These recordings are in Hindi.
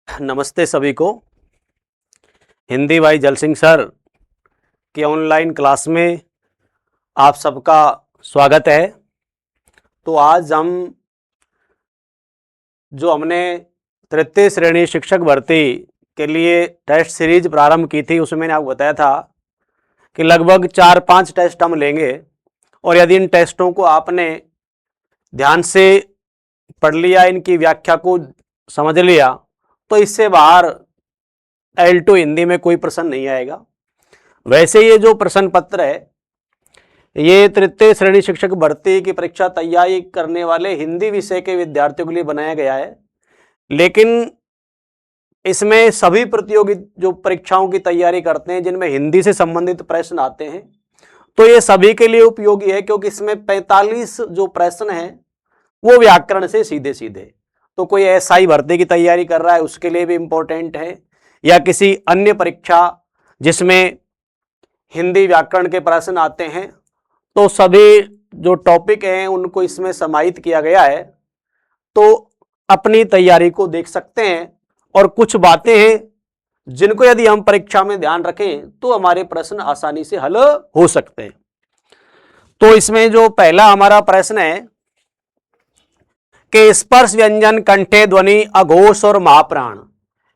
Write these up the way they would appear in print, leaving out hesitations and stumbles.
नमस्ते सभी को। हिंदी भाई जल सिंह सर की ऑनलाइन क्लास में आप सबका स्वागत है। तो आज हम जो हमने तृतीय श्रेणी शिक्षक भर्ती के लिए टेस्ट सीरीज प्रारंभ की थी, उसमें मैंने आपको बताया था कि लगभग 4-5 टेस्ट हम लेंगे, और यदि इन टेस्टों को आपने ध्यान से पढ़ लिया, इनकी व्याख्या को समझ लिया, तो इससे बाहर L2 हिंदी में कोई प्रश्न नहीं आएगा। वैसे ये जो प्रश्न पत्र है, ये तृतीय श्रेणी शिक्षक भर्ती की परीक्षा तैयारी करने वाले हिंदी विषय के विद्यार्थियों के लिए बनाया गया है, लेकिन इसमें सभी प्रतियोगी जो परीक्षाओं की तैयारी करते हैं जिनमें हिंदी से संबंधित प्रश्न आते हैं, तो ये सभी के लिए उपयोगी है, क्योंकि इसमें 45 जो प्रश्न हैं वो व्याकरण से सीधे सीधे। तो कोई SI भर्ती की तैयारी कर रहा है उसके लिए भी इम्पोर्टेंट है, या किसी अन्य परीक्षा जिसमें हिंदी व्याकरण के प्रश्न आते हैं, तो सभी जो टॉपिक हैं उनको इसमें समाहित किया गया है। तो अपनी तैयारी को देख सकते हैं, और कुछ बातें हैं जिनको यदि हम परीक्षा में ध्यान रखें तो हमारे प्रश्न आसानी से हल हो सकते हैं। तो इसमें जो पहला हमारा प्रश्न है कि स्पर्श व्यंजन, कंठे ध्वनि, अघोष और महाप्राण,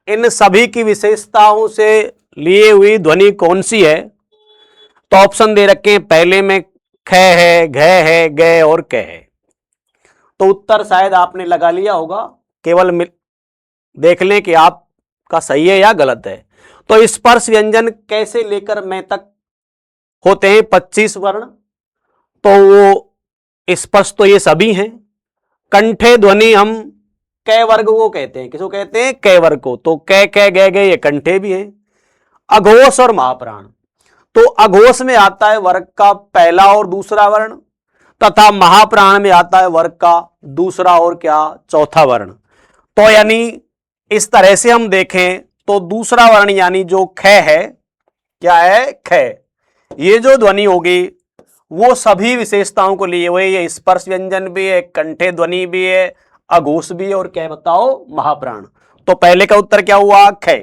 इन सभी की विशेषताओं से लिए हुई ध्वनि कौन सी है? तो ऑप्शन दे रखे हैं, पहले में ख है, घ है, ग और क है। तो उत्तर शायद आपने लगा लिया होगा, केवल देख लें कि आपका सही है या गलत है। तो स्पर्श व्यंजन कैसे लेकर मैं तक होते हैं 25 वर्ण, तो वो स्पर्श तो ये सभी हैं। कंठे ध्वनि हम क वर्ग को कहते हैं, किसको कहते हैं? क वर्ग को। तो क क ग ग ये कंठे भी हैं। अघोष और महाप्राण, तो अघोष में आता है वर्ग का पहला और दूसरा वर्ण, तथा महाप्राण में आता है वर्ग का दूसरा और क्या? चौथा वर्ण। तो यानी इस तरह से हम देखें तो दूसरा वर्ण यानी जो ख है, क्या है? ख। ये जो ध्वनि होगी वो सभी विशेषताओं को लिए हुए, ये स्पर्श व्यंजन भी है, कंठे ध्वनि भी है, अघोष भी है, और क्या बताओ? महाप्राण। तो पहले का उत्तर क्या हुआ? ख।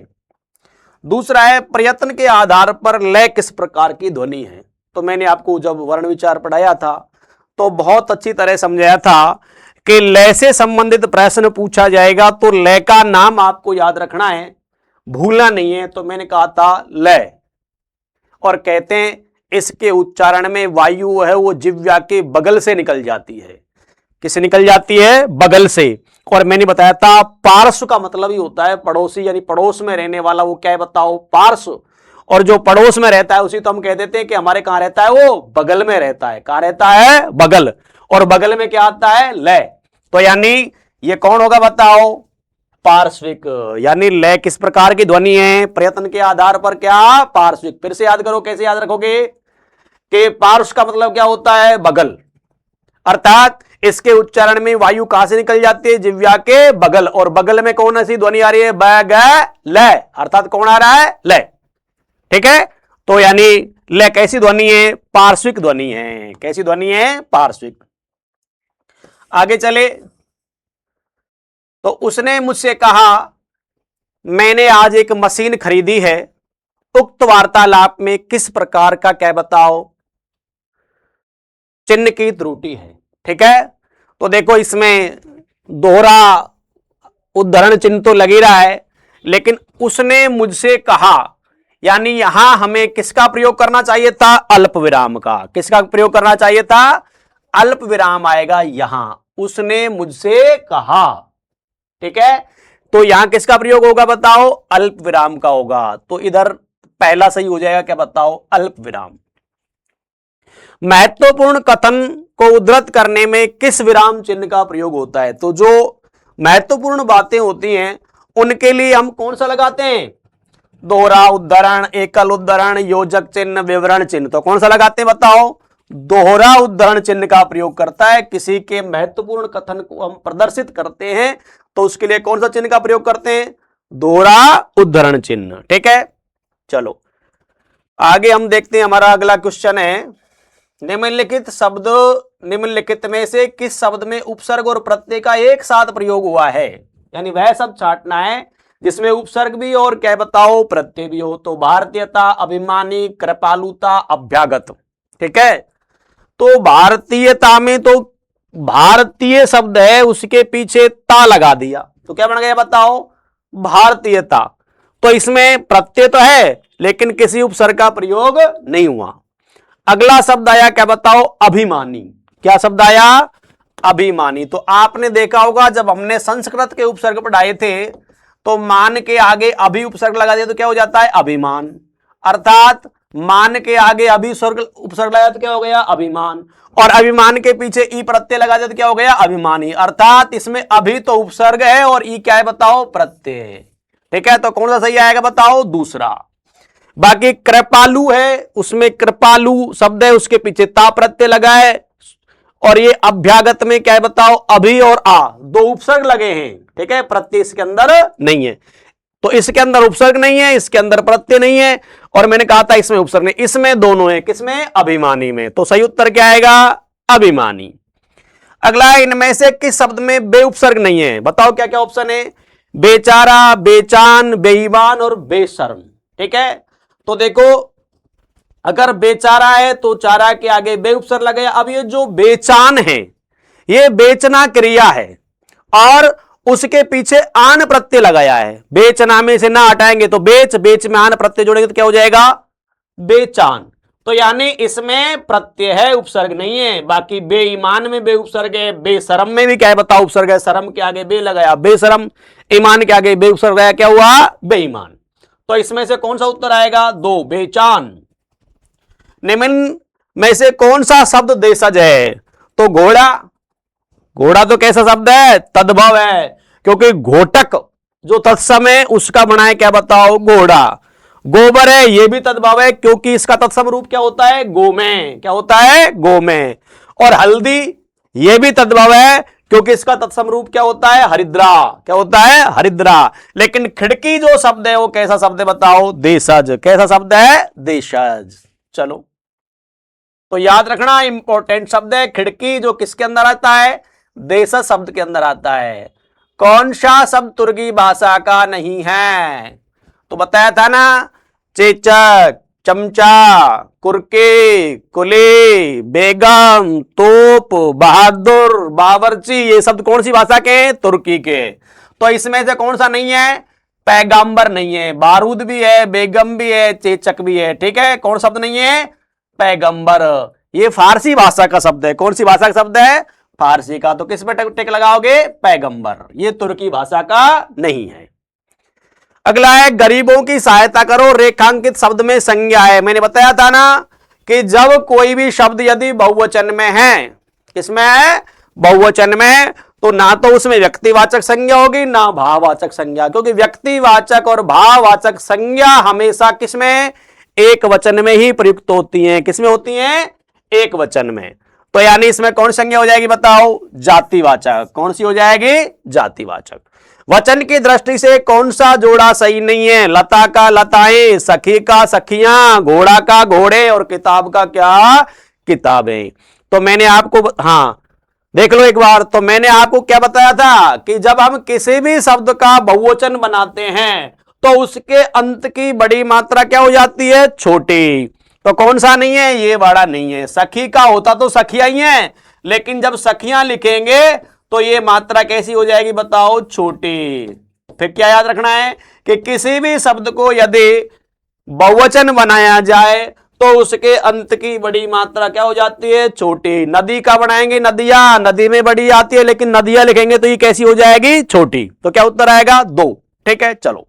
दूसरा है, प्रयत्न के आधार पर लय किस प्रकार की ध्वनि है? तो मैंने आपको जब वर्ण विचार पढ़ाया था तो बहुत अच्छी तरह समझाया था कि लय से संबंधित प्रश्न पूछा जाएगा तो लय का नाम आपको याद रखना है, भूलना नहीं है। तो मैंने कहा था लय, और कहते हैं इसके उच्चारण में वायु है वो जिह्वा के बगल से निकल जाती है। किससे निकल जाती है? बगल से। और मैंने बताया था पार्श्व का मतलब ही होता है पड़ोसी, यानी पड़ोस में रहने वाला, वो क्या है बताओ? पार्श्व। और जो पड़ोस में रहता है उसी तो हम कह देते हैं कि हमारे कहां रहता है? वो बगल में रहता है। कहां रहता है? बगल। और बगल में क्या आता है? लय। तो यानी ये कौन होगा बताओ? पार्श्विक। यानी लय किस प्रकार की ध्वनि है? प्रयत्न के आधार पर क्या? पार्श्विक। फिर से याद करो, कैसे याद रखोगे कि पार्श्व का मतलब क्या होता है? बगल। अर्थात इसके उच्चारण में वायु कहां से निकल जाती है? जिह्वा के बगल। और बगल में कौन सी ध्वनि आ रही है? ब ग लय। अर्थात कौन आ रहा है? लय। ठीक है। तो यानी लय कैसी ध्वनि है? पार्श्विक ध्वनि है। कैसी ध्वनि है? पार्श्विक। आगे चले तो उसने मुझसे कहा, मैंने आज एक मशीन खरीदी है। उक्त वार्तालाप में किस प्रकार का क्या बताओ? चिन्ह की त्रुटि है। ठीक है। तो देखो इसमें दोहरा उद्धरण चिन्ह तो लग ही रहा है, लेकिन उसने मुझसे कहा, यानी यहां हमें किसका प्रयोग करना चाहिए था? अल्प विराम का। किसका प्रयोग करना चाहिए था? अल्प विराम आएगा यहां। उसने मुझसे कहा। ठीक है। तो यहां किसका प्रयोग होगा बताओ? अल्प विराम का होगा। तो इधर पहला सही हो जाएगा, क्या बताओ? अल्प विराम। महत्वपूर्ण कथन को उद्धृत करने में किस विराम चिन्ह का प्रयोग होता है? तो जो महत्वपूर्ण बातें होती हैं उनके लिए हम कौन सा लगाते हैं? दोहरा उद्धरण, एकल उद्धरण, योजक चिन्ह, विवरण चिन्ह। तो कौन सा लगाते हैं बताओ? दोहरा उद्धरण चिन्ह का प्रयोग करता है। किसी के महत्वपूर्ण कथन को हम प्रदर्शित करते हैं तो उसके लिए कौन सा चिन्ह का प्रयोग करते हैं? दोहरा उद्धरण चिन्ह। ठीक है। चलो आगे हम देखते हैं। हमारा अगला क्वेश्चन है, निम्नलिखित में से किस शब्द में उपसर्ग और प्रत्यय का एक साथ प्रयोग हुआ है? यानी वह शब्द छांटना है जिसमें उपसर्ग भी और क्या बताओ प्रत्यय भी हो। तो भारतीयता, अभिमानी, कृपालुता, अभ्यागत। ठीक है, तो भारतीयता में तो भारतीय शब्द है, उसके पीछे ता लगा दिया तो क्या बन गया बताओ भारतीयता। तो इसमें प्रत्यय तो है लेकिन किसी उपसर्ग का प्रयोग नहीं हुआ। अगला शब्द आया क्या बताओ अभिमानी। क्या शब्द आया अभिमानी। तो आपने देखा होगा जब हमने संस्कृत के उपसर्ग पढ़ाए थे तो मान के आगे अभि उपसर्ग लगा दिया तो क्या हो जाता है अभिमान, अर्थात मान के आगे अभि उपसर्ग लगाया तो क्या हो गया अभिमान, और अभिमान के पीछे ई प्रत्यय लगा दिया तो क्या हो गया अभिमानी। अर्थात इसमें अभि तो उपसर्ग है और ई क्या है बताओ प्रत्यय है। ठीक है, तो कौन सा सही आएगा बताओ दूसरा। बाकी कृपालु है, उसमें कृपालु शब्द है उसके पीछे ता प्रत्यय लगा है, और ये अभ्यागत में क्या है बताओ अभि और आ दो उपसर्ग लगे हैं। ठीक है, प्रत्यय इसके अंदर नहीं है, तो इसके अंदर उपसर्ग नहीं है, इसके अंदर प्रत्यय नहीं है, और मैंने कहा था इसमें उपसर्ग नहीं, इसमें दोनों है। किसमें अभिमानी में। तो सही उत्तर क्या आएगा अभिमानी। अगला इनमें से किस शब्द में बे उपसर्ग नहीं है बताओ क्या क्या ऑप्शन है। बेचारा, बेचान, बेईमान और बेशर्म। ठीक है, तो देखो अगर बेचारा है तो चारा के आगे बे उपसर्ग लगे। अब ये जो बेचान है ये बेचना क्रिया है और उसके पीछे आन प्रत्यय लगाया है। बेचना में से ना हटाएंगे तो बेच, बेच में आन प्रत्यय जोड़ेंगे तो क्या हो जाएगा बेचान। तो यानी इसमें प्रत्यय है उपसर्ग नहीं है। बाकी बेईमान में बे उपसर्ग है, बेशरम में भी क्या है बताओ उपसर्ग है, शरम के आगे बे लगाया बेशरम, ईमान के आगे बे उपसर्ग लगाया क्या हुआ बेईमान। तो इसमें से कौन सा उत्तर आएगा दो बेचान। निम्न में से कौन सा शब्द देशज है। तो घोड़ा, घोड़ा तो कैसा शब्द है तद्भव है, क्योंकि घोटक जो तत्सम है उसका बना है क्या बताओ घोड़ा। गोबर है ये भी तद्भव है क्योंकि इसका तत्सम रूप क्या होता है गोमें, क्या होता है गोमें। और हल्दी ये भी तद्भव है क्योंकि इसका तत्सम रूप क्या होता है हरिद्रा, क्या होता है हरिद्रा। लेकिन खिड़की जो शब्द है वो कैसा शब्द है बताओ देशज। कैसा शब्द है देशज। चलो तो याद रखना इंपॉर्टेंट शब्द है खिड़की, जो किसके अंदर आता है देशज शब्द के अंदर आता है। कौन सा शब्द तुर्की भाषा का नहीं है। तो बताया था ना चेचक, चमचा, कुर्के, कुली, बेगम, तोप, बहादुर, बावर्ची, ये शब्द कौन सी भाषा के तुर्की के। तो इसमें से कौन सा नहीं है पैगंबर नहीं है। बारूद भी है, बेगम भी है, चेचक भी है। ठीक है, कौन शब्द नहीं है पैगंबर। ये फारसी भाषा का शब्द है। कौन सी भाषा का शब्द है फारसी का। तो किस पे टिक लगाओगे पैगंबर। ये तुर्की भाषा का नहीं है। अगला है गरीबों की सहायता करो। रेखांकित शब्द में संज्ञा है। मैंने बताया था ना कि जब कोई भी शब्द यदि बहुवचन में है, किसमें है बहुवचन में, तो ना तो उसमें व्यक्तिवाचक संज्ञा होगी ना भाववाचक संज्ञा, क्योंकि व्यक्तिवाचक और भाववाचक संज्ञा हमेशा किसमें एक वचन में ही प्रयुक्त होती हैं। किसमें होती हैं एक वचन में। तो यानी इसमें कौन संज्ञा हो जाएगी बताओ जातिवाचक। कौन सी हो जाएगी जातिवाचक। वचन की दृष्टि से कौन सा जोड़ा सही नहीं है। लता का लताएं, सखी का सखियां, घोड़ा का घोड़े और किताब का क्या किताबें। तो मैंने आपको हाँ देख लो एक बार। तो मैंने आपको क्या बताया था कि जब हम किसी भी शब्द का बहुवचन बनाते हैं तो उसके अंत की बड़ी मात्रा क्या हो जाती है छोटी। तो कौन सा नहीं है ये बड़ा नहीं है। सखी का होता तो सखियां ही हैं, लेकिन जब सखियां लिखेंगे तो ये मात्रा कैसी हो जाएगी बताओ छोटी। फिर क्या याद रखना है कि किसी भी शब्द को यदि बहुवचन बनाया जाए तो उसके अंत की बड़ी मात्रा क्या हो जाती है छोटी। नदी का बनाएंगे नदियां, नदी में बड़ी आती है, लेकिन नदियां लिखेंगे तो ये कैसी हो जाएगी छोटी। तो क्या उत्तर आएगा दो। ठीक है, चलो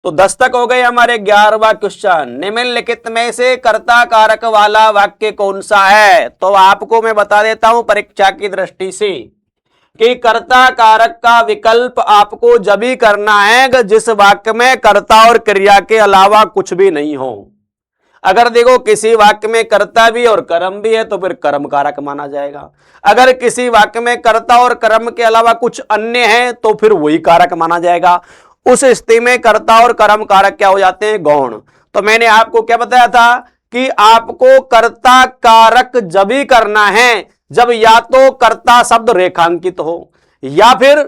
तो 10 तक हो गए हमारे 11वां क्वेश्चन। निम्नलिखित में से कर्ता कारक वाला वाक्य कौन सा है। तो आपको मैं बता देता हूं परीक्षा की दृष्टि से कि कर्ता कारक का विकल्प आपको जब ही करना है जिस वाक्य में कर्ता और क्रिया के अलावा कुछ भी नहीं हो। अगर देखो किसी वाक्य में कर्ता भी और कर्म भी है तो फिर कर्म कारक माना जाएगा। अगर किसी वाक्य में कर्ता और कर्म के अलावा कुछ अन्य है तो फिर वही कारक माना जाएगा। उस स्थिति में कर्ता और कर्म कारक क्या हो जाते हैं गौण। तो मैंने आपको क्या बताया था कि आपको कर्ता कारक जब ही करना है जब या तो कर्ता शब्द रेखांकित हो या फिर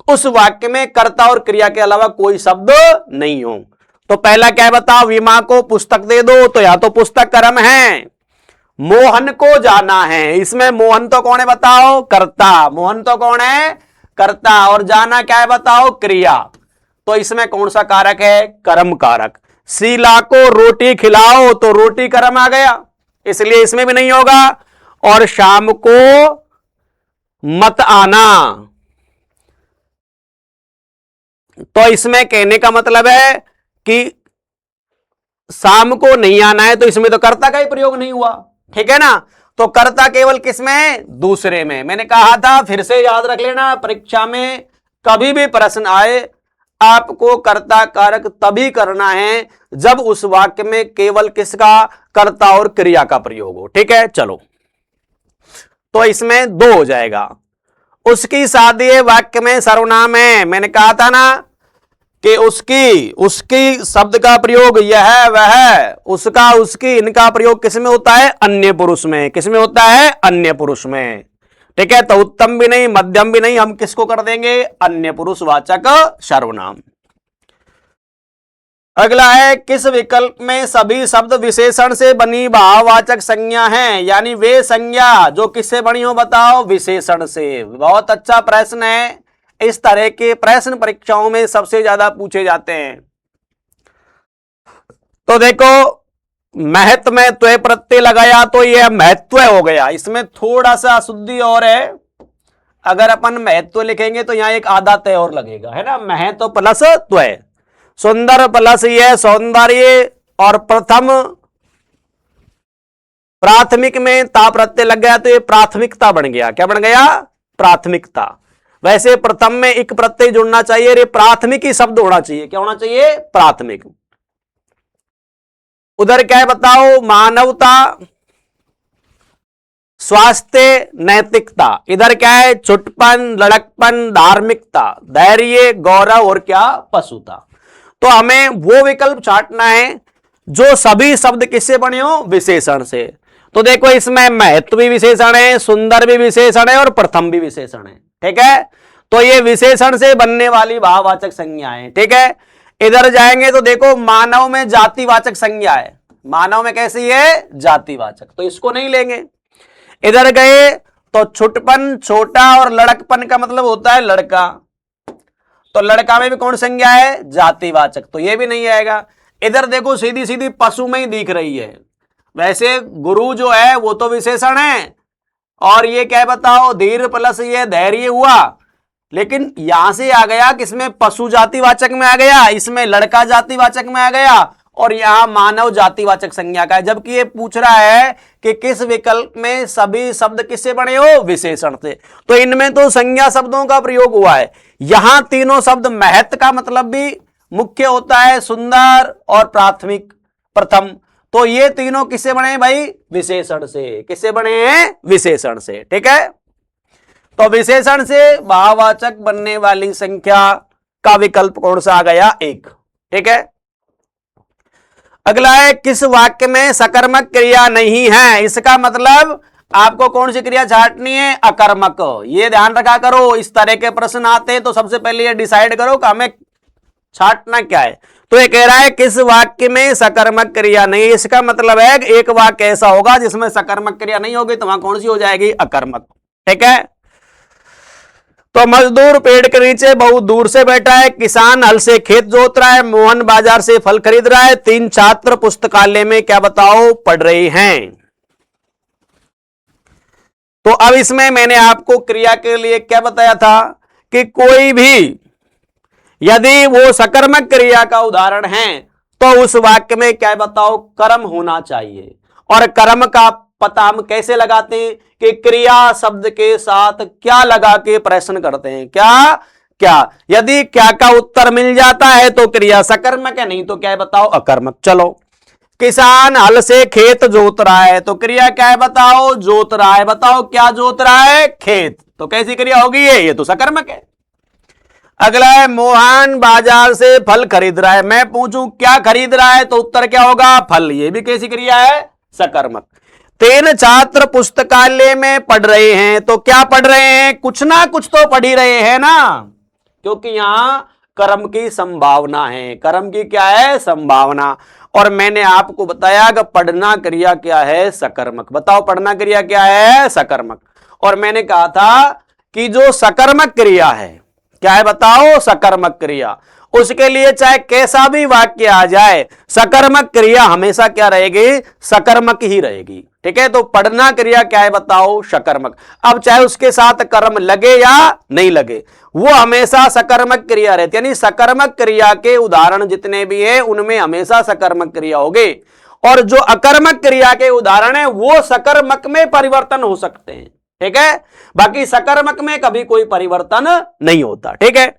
उस वाक्य में कर्ता और क्रिया के अलावा कोई शब्द नहीं हो। तो पहला क्या है बताओ, विमा को पुस्तक दे दो, तो या तो पुस्तक कर्म है, मोहन को जाना है, इसमें मोहन तो कौन है बताओ, कर्ता, मोहन तो कौन है, कर्ता, और जाना क्या है बताओ, क्रिया, तो इसमें कौन सा कारक है, कर्म कारक। शीला को रोटी खिलाओ, तो रोटी कर्म आ गया, इसलिए इसमें भी नहीं होगा। और शाम को मत आना, तो इसमें कहने का मतलब है कि शाम को नहीं आना है, तो इसमें तो कर्ता का ही प्रयोग नहीं हुआ, ठीक है ना। तो कर्ता केवल किसमें, दूसरे में। मैंने कहा था, फिर से याद रख लेना, परीक्षा में कभी भी प्रश्न आए आपको कर्ता कारक तभी करना है जब उस वाक्य में केवल किसका, कर्ता और क्रिया का प्रयोग हो, ठीक है। चलो, तो इसमें 2 हो जाएगा। उसकी शादी वाक्य में सर्वनाम है, मैंने कहा था ना कि उसकी शब्द का प्रयोग यह वह, उसका उसकी इनका प्रयोग किसमें होता है, अन्य पुरुष में। किसमें होता है, अन्य पुरुष में, ठीक है। तो उत्तम भी नहीं मध्यम भी नहीं, हम किसको कर देंगे, अन्य पुरुष वाचक सर्वनाम। अगला है, किस विकल्प में सभी शब्द विशेषण से बनी भाववाचक संज्ञा हैं, यानी वे संज्ञा जो किससे बनी हो बताओ, विशेषण से। बहुत अच्छा प्रश्न है, इस तरह के प्रश्न परीक्षाओं में सबसे ज्यादा पूछे जाते हैं। तो देखो, महत्व में त्वय प्रत्यय लगाया तो यह महत्व हो गया, इसमें थोड़ा सा अशुद्धि और है। अगर अपन महत्व लिखेंगे तो यहां एक आधा तय और लगेगा, है ना, महत्व प्लस त्वय। सुंदर प्लस यह सौंदर्य, और प्रथम प्राथमिक में ता प्रत्यय लग गया तो ये प्राथमिकता बन गया। क्या बन गया, प्राथमिकता। वैसे प्रथम में एक प्रत्यय जुड़ना चाहिए, रे प्राथमिक ही शब्द होना चाहिए। क्या होना चाहिए, प्राथमिक। उधर क्या है बताओ, मानवता, स्वास्थ्य, नैतिकता। इधर क्या है, छुटपन, लड़कपन, धार्मिकता, धैर्य, गौरव, और क्या, पशुता। तो हमें वो विकल्प छांटना है जो सभी शब्द किससे बने हो, विशेषण से। तो देखो, इसमें महत्व भी विशेषण है, सुंदर भी विशेषण है, और प्रथम भी विशेषण है, ठीक है। तो ये विशेषण से बनने वाली भाववाचक संज्ञाएं, ठीक है। इधर जाएंगे तो देखो, मानव में जातिवाचक संज्ञा है, मानव में कैसी है, जातिवाचक, तो इसको नहीं लेंगे। इधर गए तो छुटपन, छोटा, और लड़कपन का मतलब होता है लड़का, तो लड़का में भी कौन संज्ञा है, जातिवाचक, तो ये भी नहीं आएगा। इधर देखो, सीधी सीधी पशु में ही दिख रही है। वैसे गुरु जो है वो तो विशेषण है, और ये क्या बताओ, धीर प्लस ये धैर्य हुआ, लेकिन यहां से आ गया किसमें, पशु जातिवाचक में आ गया, इसमें लड़का जातिवाचक में आ गया, और यहां मानव जातिवाचक संज्ञा का है। जबकि ये पूछ रहा है कि किस विकल्प में सभी शब्द किससे बने हो, विशेषण से, तो इनमें तो संज्ञा शब्दों का प्रयोग हुआ है। यहां तीनों शब्द, महत्व का मतलब भी मुख्य होता है, सुंदर और प्राथमिक, प्रथम, तो ये तीनों किससे बने हैं भाई, विशेषण से। किससे बने हैं, विशेषण से, ठीक है। तो विशेषण से भाववाचक बनने वाली संख्या का विकल्प कौन सा आ गया, 1, ठीक है। अगला है, किस वाक्य में सकर्मक क्रिया नहीं है, इसका मतलब आपको कौन सी क्रिया छांटनी है, अकर्मक। ये ध्यान रखा करो, इस तरह के प्रश्न आते हैं तो सबसे पहले ये डिसाइड करो कि हमें छांटना क्या है। तो ये कह रहा है किस वाक्य में सकर्मक क्रिया नहीं, इसका मतलब है कि एक वाक्य ऐसा होगा जिसमें सकर्मक क्रिया नहीं होगी, तो वहां कौन सी हो जाएगी, अकर्मक, ठीक है। तो मजदूर पेड़ के नीचे बहुत दूर से बैठा है, किसान हल से खेत जोत रहा है, मोहन बाजार से फल खरीद रहा है, 3 छात्र पुस्तकालय में क्या बताओ, पढ़ रहे हैं। तो अब इसमें मैंने आपको क्रिया के लिए क्या बताया था कि कोई भी यदि वो सकर्मक क्रिया का उदाहरण है तो उस वाक्य में क्या बताओ, कर्म होना चाहिए। और कर्म का पता हम कैसे लगाते हैं कि क्रिया शब्द के साथ क्या लगा के प्रश्न करते हैं, क्या क्या। यदि क्या का उत्तर मिल जाता है तो क्रिया सकर्मक है, नहीं तो क्या है बताओ, अकर्मक। चलो, किसान हल से खेत जोत रहा है, तो क्रिया क्या है बताओ, जोत रहा है। बताओ क्या जोत रहा है, खेत, तो कैसी क्रिया होगी ये तो सकर्मक है। अगला है मोहन बाजार से फल खरीद रहा है। मैं पूछूं क्या खरीद रहा है तो उत्तर क्या होगा? फल। ये भी कैसी क्रिया है? सकर्मक। 3 छात्र पुस्तकालय में पढ़ रहे हैं, तो क्या पढ़ रहे हैं? कुछ ना कुछ तो पढ़ ही रहे हैं ना, क्योंकि यहां कर्म की संभावना है। कर्म की क्या है? संभावना। और मैंने आपको बताया कि पढ़ना क्रिया क्या है? सकर्मक। बताओ पढ़ना क्रिया क्या है? सकर्मक। और मैंने कहा था कि जो सकर्मक क्रिया है, क्या है बताओ? सकर्मक क्रिया। उसके लिए चाहे कैसा भी वाक्य आ जाए, सकर्मक क्रिया हमेशा क्या रहेगी? सकर्मक ही रहेगी। ठीक है, तो पढ़ना क्रिया क्या है बताओ? सकर्मक। अब चाहे उसके साथ कर्म लगे या नहीं लगे, वो हमेशा सकर्मक क्रिया रहती है। यानी सकर्मक क्रिया के उदाहरण जितने भी है उनमें हमेशा सकर्मक क्रिया होगी, और जो अकर्मक क्रिया के उदाहरण है वो सकर्मक में परिवर्तन हो सकते हैं। ठीक है, बाकी सकर्मक में कभी कोई परिवर्तन नहीं होता। ठीक है,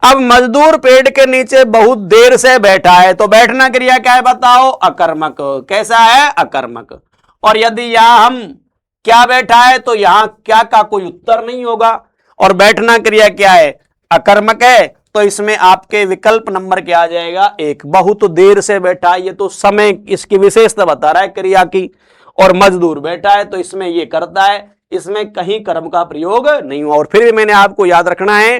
अब मजदूर पेड़ के नीचे बहुत देर से बैठा है, तो बैठना क्रिया क्या है बताओ? अकर्मक। कैसा है? अकर्मक। और यदि यहां हम क्या बैठा है तो यहां क्या का कोई उत्तर नहीं होगा, और बैठना क्रिया क्या है? अकर्मक है, तो इसमें आपके विकल्प नंबर क्या आ जाएगा? 1। बहुत देर से बैठा है, ये तो समय इसकी विशेषता बता रहा है क्रिया की, और मजदूर बैठा है तो इसमें ये करता है, इसमें कहीं कर्म का प्रयोग नहीं हुआ। और फिर भी मैंने आपको याद रखना है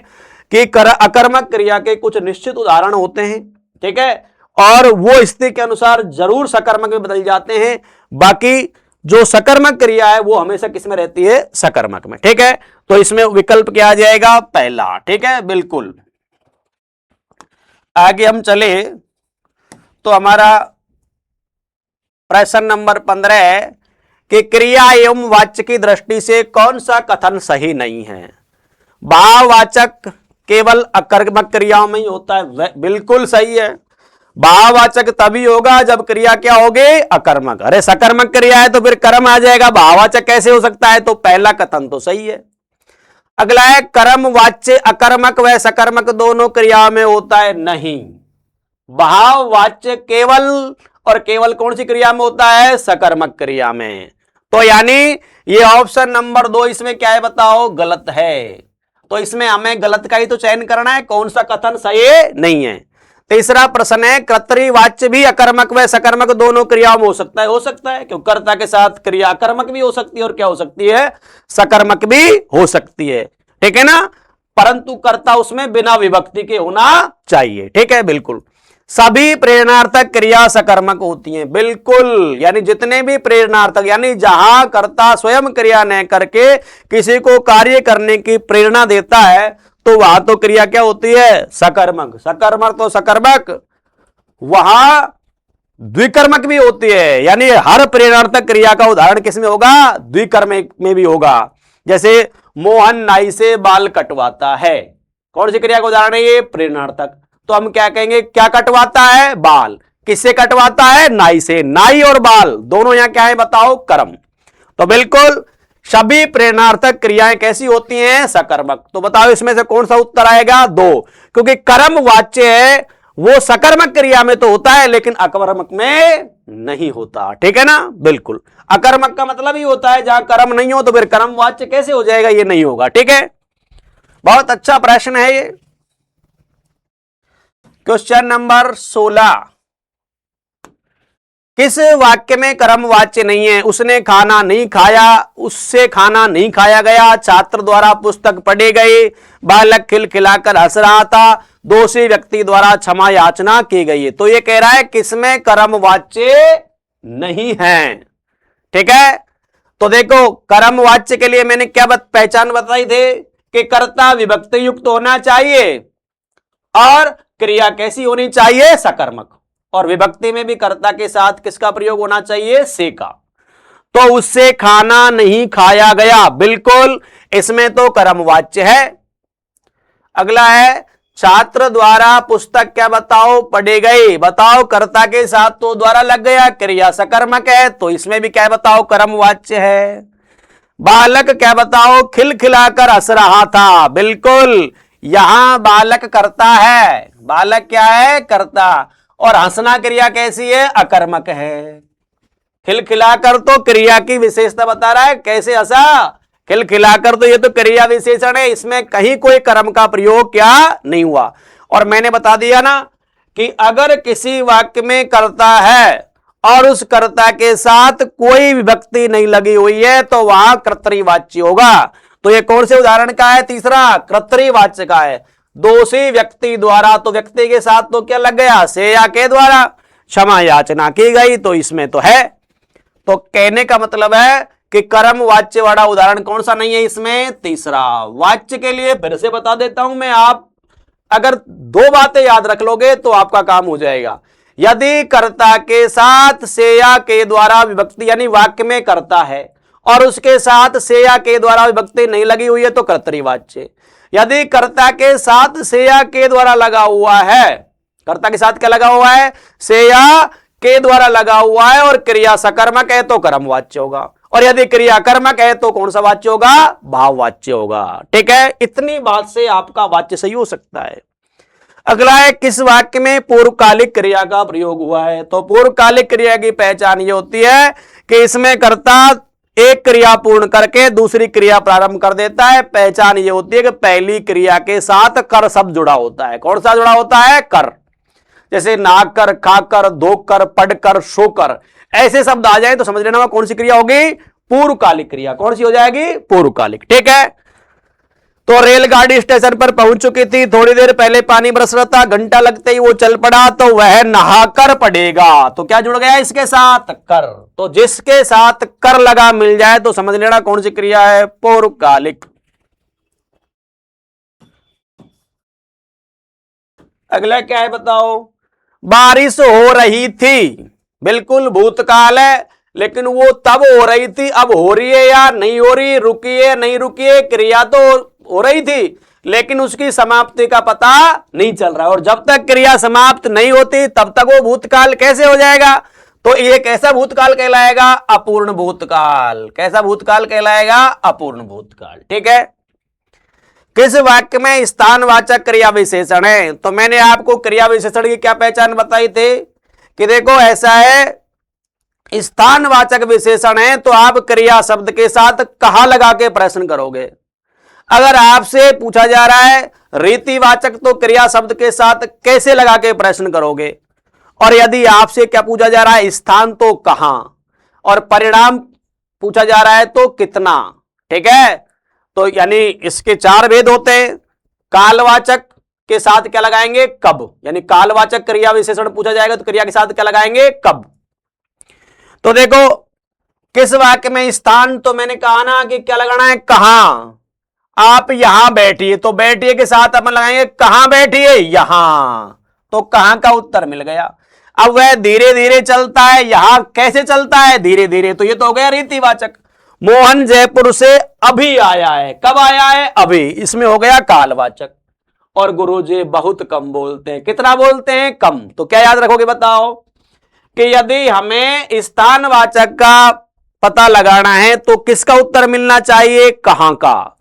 कि अकर्मक क्रिया के कुछ निश्चित उदाहरण होते हैं। ठीक है, और वो स्थिति के अनुसार जरूर सकर्मक में बदल जाते हैं। बाकी जो सकर्मक क्रिया है वो हमेशा किस में रहती है? सकर्मक में। ठीक है, तो इसमें विकल्प क्या आ जाएगा? पहला। ठीक है, बिल्कुल। आगे हम चले तो हमारा प्रश्न नंबर 15 है कि क्रिया एवं वाच्य की दृष्टि से कौन सा कथन सही नहीं है? भाववाचक केवल अकर्मक क्रियाओं में ही होता है। बिल्कुल सही है। भाववाचक तभी होगा जब क्रिया क्या होगी? अकर्मक। अरे सकर्मक क्रिया है तो फिर कर्म आ जाएगा, भाववाचक कैसे हो सकता है? तो पहला कथन तो सही है। अगला है कर्म वाच्य अकर्मक व सकर्मक दोनों क्रियाओं में होता है। नहीं, भाववाच्य केवल और केवल कौन सी क्रिया में होता है? सकर्मक क्रिया में। तो यानी ये ऑप्शन नंबर 2 इसमें क्या है बताओ? गलत है। तो इसमें हमें गलत का ही तो चयन करना है, कौन सा कथन सही नहीं है। तीसरा प्रश्न है कर्तृवाच्य भी अकर्मक व सकर्मक दोनों क्रियाओं में हो सकता है? हो सकता है, क्योंकि कर्ता के साथ क्रिया अकर्मक भी हो सकती है और क्या हो सकती है? सकर्मक भी हो सकती है। ठीक है ना, परंतु कर्ता उसमें बिना विभक्ति के होना चाहिए। ठीक है, बिल्कुल। सभी प्रेरणार्थक क्रिया सकर्मक होती हैं। बिल्कुल, यानी जितने भी प्रेरणार्थक, यानी जहां कर्ता स्वयं क्रिया न करके किसी को कार्य करने की प्रेरणा देता है तो वहां तो क्रिया क्या होती है? सकर्मक। सकर्मक तो सकर्मक, वहां द्विकर्मक भी होती है। यानी हर प्रेरणार्थक क्रिया का उदाहरण किसमें होगा? द्विकर्मक में भी होगा। जैसे मोहन नाई से बाल कटवाता है, कौन सी क्रिया का उदाहरण है ये? प्रेरणार्थक। तो हम क्या कहेंगे? क्या कटवाता है? बाल। किससे कटवाता है? नाई से। नाई और बाल दोनों यहां क्या है बताओ? कर्म। तो बिल्कुल सभी प्रेरणार्थक क्रियाएं कैसी होती हैं? सकर्मक। तो बताओ इसमें से कौन सा उत्तर आएगा? 2, क्योंकि कर्म वाच्य है वो सकर्मक क्रिया में तो होता है लेकिन अकर्मक में नहीं होता। ठीक है ना, बिल्कुल। अकर्मक का मतलब ही होता है जहां कर्म नहीं हो, तो फिर कर्म वाच्य कैसे हो जाएगा? ये नहीं होगा। ठीक है, बहुत अच्छा प्रश्न है ये। क्वेश्चन नंबर 16, किस वाक्य में कर्म वाच्य नहीं है? उसने खाना नहीं खाया, उससे खाना नहीं खाया गया, छात्र द्वारा पुस्तक पढ़े गए, बालक खिलखिलाकर हंस रहा था, दोषी व्यक्ति द्वारा क्षमा याचना की गई। तो ये कह रहा है किसमें कर्म वाच्य नहीं है। ठीक है, तो देखो कर्म वाच्य के लिए मैंने क्या पहचान बताई थी कि कर्ता विभक्ति युक्त होना चाहिए और क्रिया कैसी होनी चाहिए? सकर्मक। और विभक्ति में भी कर्ता के साथ किसका प्रयोग होना चाहिए? से का। तो उससे खाना नहीं खाया गया, बिल्कुल इसमें तो कर्म वाच्य है। अगला है छात्र द्वारा पुस्तक क्या बताओ? पढ़े गए। बताओ कर्ता के साथ तो द्वारा लग गया, क्रिया सकर्मक है, तो इसमें भी क्या बताओ? कर्म वाच्य है। बालक क्या बताओ? खिलखिलाकर हंस रहा था, बिल्कुल यहां बालक करता है। बालक क्या है? कर्ता। और हंसना क्रिया कैसी है? अकर्मक है। खिलखिलाकर तो क्रिया की विशेषता बता रहा है, कैसे हंसा? खिलखिलाकर, तो ये तो क्रिया विशेषण है, इसमें कहीं कोई कर्म का प्रयोग क्या नहीं हुआ। और मैंने बता दिया ना कि अगर किसी वाक्य में कर्ता है और उस कर्ता के साथ कोई विभक्ति नहीं लगी हुई है तो वहां कर्तृवाच्य होगा। तो ये कौन से उदाहरण का है? तीसरा, कर्तृवाच्य का है। दोषी व्यक्ति द्वारा, तो व्यक्ति के साथ तो क्या लग गया? से या के द्वारा क्षमा याचना की गई, तो इसमें तो है। तो कहने का मतलब है कि कर्म वाच्य वाला उदाहरण कौन सा नहीं है इसमें? तीसरा। वाच्य के लिए फिर से बता देता हूं मैं, आप अगर दो बातें याद रख लोगे तो आपका काम हो जाएगा। यदि कर्ता के साथ से या के द्वारा विभक्ति, यानी वाक्य में कर्ता है और उसके साथ से या के द्वारा विभक्ति नहीं लगी हुई है तो कर्तृवाच्य। यदि कर्ता के साथ से या के द्वारा लगा हुआ है, कर्ता के साथ क्या लगा हुआ है? से या के द्वारा लगा हुआ है और क्रिया सकर्मक है तो कर्मवाच्य होगा, और यदि क्रिया कर्मक है तो कौन सा वाच्य होगा? भाववाच्य होगा। ठीक है, इतनी बात से आपका वाच्य सही हो सकता है। अगला है, किस वाक्य में पूर्वकालिक क्रिया का प्रयोग हुआ है? तो पूर्वकालिक क्रिया की पहचान ये होती है कि इसमें कर्ता एक क्रिया पूर्ण करके दूसरी क्रिया प्रारंभ कर देता है। पहचान ये होती है कि पहली क्रिया के साथ कर शब्द जुड़ा होता है। कौन सा जुड़ा होता है? कर। जैसे नाकर, खाकर, धोकर, पढ़कर, सोकर, ऐसे शब्द आ जाए तो समझ लेना कौन सी क्रिया होगी? पूर्वकालिक क्रिया। कौन सी हो जाएगी? पूर्वकालिक। ठीक है, तो रेलगाड़ी स्टेशन पर पहुंच चुकी थी, थोड़ी देर पहले पानी बरस रहा था, घंटा लगते ही वो चल पड़ा, तो वह नहाकर पड़ेगा। तो क्या जुड़ गया इसके साथ? कर। तो जिसके साथ कर लगा मिल जाए तो समझ लेना कौन सी क्रिया है? पूर्वकालिक। अगला क्या है बताओ? बारिश हो रही थी, बिल्कुल भूतकाल है, लेकिन वो तब हो रही थी, अब हो रही है या नहीं हो रही, रुकी है नहीं रुकी है, क्रिया तो हो रही थी लेकिन उसकी समाप्ति का पता नहीं चल रहा है। और जब तक क्रिया समाप्त नहीं होती तब तक वो भूतकाल कैसे हो जाएगा? तो ये कैसा भूतकाल कहलाएगा? अपूर्ण भूतकाल। कैसा भूतकाल कहलाएगा? अपूर्ण भूतकाल। ठीक है, किस वाक्य में स्थानवाचक क्रिया विशेषण है? तो मैंने आपको क्रिया विशेषण की क्या पहचान बताई थी कि देखो ऐसा है, स्थानवाचक विशेषण है तो आप क्रिया शब्द के साथ कहां लगा के प्रश्न करोगे। अगर आपसे पूछा जा रहा है रीतिवाचक तो क्रिया शब्द के साथ कैसे लगा के प्रश्न करोगे, और यदि आपसे क्या पूछा जा रहा है? स्थान तो कहां, और परिणाम पूछा जा रहा है तो कितना। ठीक है, तो यानी इसके चार भेद होते हैं। कालवाचक के साथ क्या लगाएंगे? कब। यानी कालवाचक क्रिया विशेषण पूछा जाएगा तो क्रिया के साथ क्या लगाएंगे? कब। तो देखो किस वाक्य में स्थान, तो मैंने कहा ना कि क्या लगाना है? कहां। आप यहां बैठिए, तो बैठिए के साथ अपन लगाएंगे कहां बैठिए? यहां। तो कहां का उत्तर मिल गया। अब वह धीरे धीरे चलता है, यहां कैसे चलता है? धीरे धीरे। तो ये तो हो गया रीतिवाचक। मोहन जयपुर से अभी आया है, कब आया है? अभी। इसमें हो गया कालवाचक। और गुरुजी बहुत कम बोलते हैं। कितना बोलते हैं? कम। तो क्या याद रखोगे बताओ कि यदि हमें स्थानवाचक का पता लगाना है तो किसका उत्तर मिलना चाहिए? कहां का।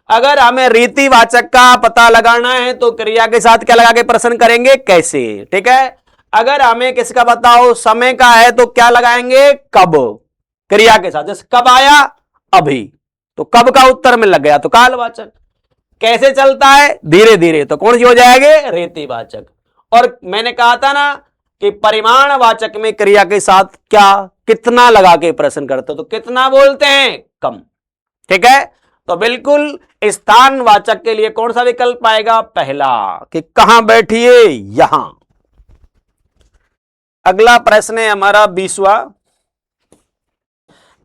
अगर हमें रीतिवाचक का पता लगाना है तो क्रिया के साथ क्या लगा के प्रश्न करेंगे? कैसे। ठीक है, अगर हमें किसका बताओ समय का है तो क्या लगाएंगे? कब। क्रिया के साथ, जैसे कब आया? अभी। तो कब का उत्तर में लग गया तो कालवाचक। कैसे चलता है? धीरे धीरे। तो कौन सी हो जाएगी? रीतिवाचक। और मैंने कहा था ना कि परिमाणवाचक में क्रिया के साथ क्या कितना लगा के प्रश्न करते हो, तो कितना बोलते हैं? कम। ठीक है, तो बिल्कुल स्थानवाचक के लिए कौन सा विकल्प आएगा? पहला, कि कहां बैठिए? यहां। अगला प्रश्न है हमारा 20वां।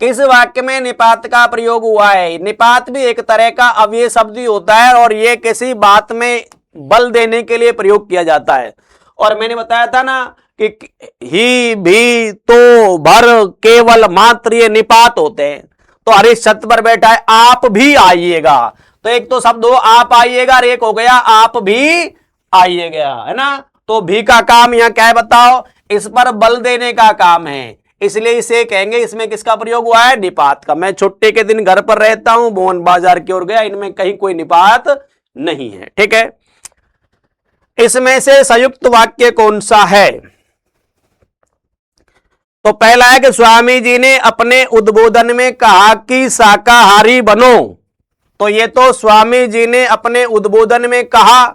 किस वाक्य में निपात का प्रयोग हुआ है? निपात भी एक तरह का अव्यय शब्द ही होता है और यह किसी बात में बल देने के लिए प्रयोग किया जाता है। और मैंने बताया था ना कि ही, भी, तो, भर, केवल, मात्र, ये निपात होते हैं। तो हरीश छत पर बैठा है, आप भी आइएगा। तो एक तो शब्द हो आप आइएगा और एक हो गया आप भी आइएगा, है ना। तो भी का काम यहां क्या है बताओ? इस पर बल देने का काम है, इसलिए इसे कहेंगे इसमें किसका प्रयोग हुआ है? निपात का। मैं छुट्टी के दिन घर पर रहता हूं, मोहन बाजार की ओर गया, इनमें कहीं कोई निपात नहीं है। ठीक है, इसमें से संयुक्त वाक्य कौन सा है? तो पहला है कि स्वामी जी ने अपने उद्बोधन में कहा कि शाकाहारी बनो। तो ये तो स्वामी जी ने अपने उद्बोधन में कहा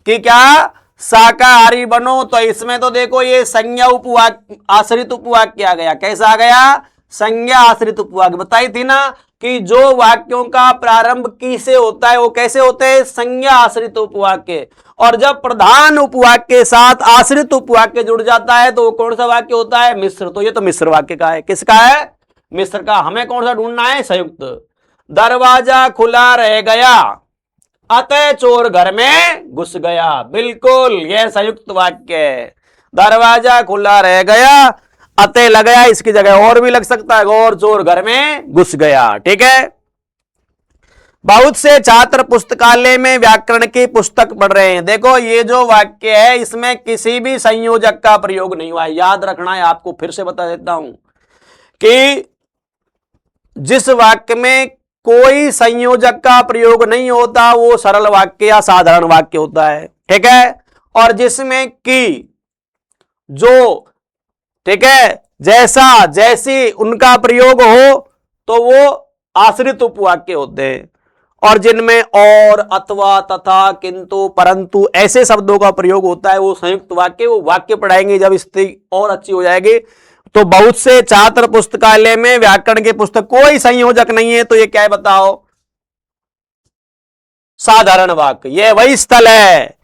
कि क्या, शाकाहारी बनो। तो इसमें तो देखो ये संज्ञा उपवाक्य आश्रित उपवाक्य आ गया। कैसा आ गया? संज्ञा आश्रित उपवाक्य। बताई थी ना कि जो वाक्यों का प्रारंभ की से होता है वो कैसे होते हैं? संज्ञा आश्रित उपवाक्य। और जब प्रधान उपवाक्य के साथ आश्रित उपवाक्य जुड़ जाता है तो वो कौन सा वाक्य होता है? मिश्र। तो ये तो मिश्र वाक्य का है। किसका है? मिश्र का। हमें कौन सा ढूंढना है? संयुक्त। दरवाजा खुला रह गया, अतः चोर घर में घुस गया। बिल्कुल, यह संयुक्त वाक्य है। दरवाजा खुला रह गया, अतः लग गया, इसकी जगह और भी लग सकता है, और चोर घर में घुस गया। ठीक है। बहुत से छात्र पुस्तकालय में व्याकरण की पुस्तक पढ़ रहे हैं। देखो ये जो वाक्य है इसमें किसी भी संयोजक का प्रयोग नहीं हुआ है। याद रखना है आपको, फिर से बता देता हूं कि जिस वाक्य में कोई संयोजक का प्रयोग नहीं होता वो सरल वाक्य या साधारण वाक्य होता है। ठीक है। और जिसमें कि जो, ठीक है, जैसा जैसी उनका प्रयोग हो तो वो आश्रित उपवाक्य होते हैं। और जिनमें और, अथवा, तथा, किंतु, परंतु ऐसे शब्दों का प्रयोग होता है वो संयुक्त वाक्य। वो वाक्य पढ़ाएंगे जब स्थिति और अच्छी हो जाएगी। तो बहुत से छात्र पुस्तकालय में व्याकरण की पुस्तक, कोई संयोजक नहीं है, तो ये क्या है बताओ? साधारण वाक्य। ये वही स्थल है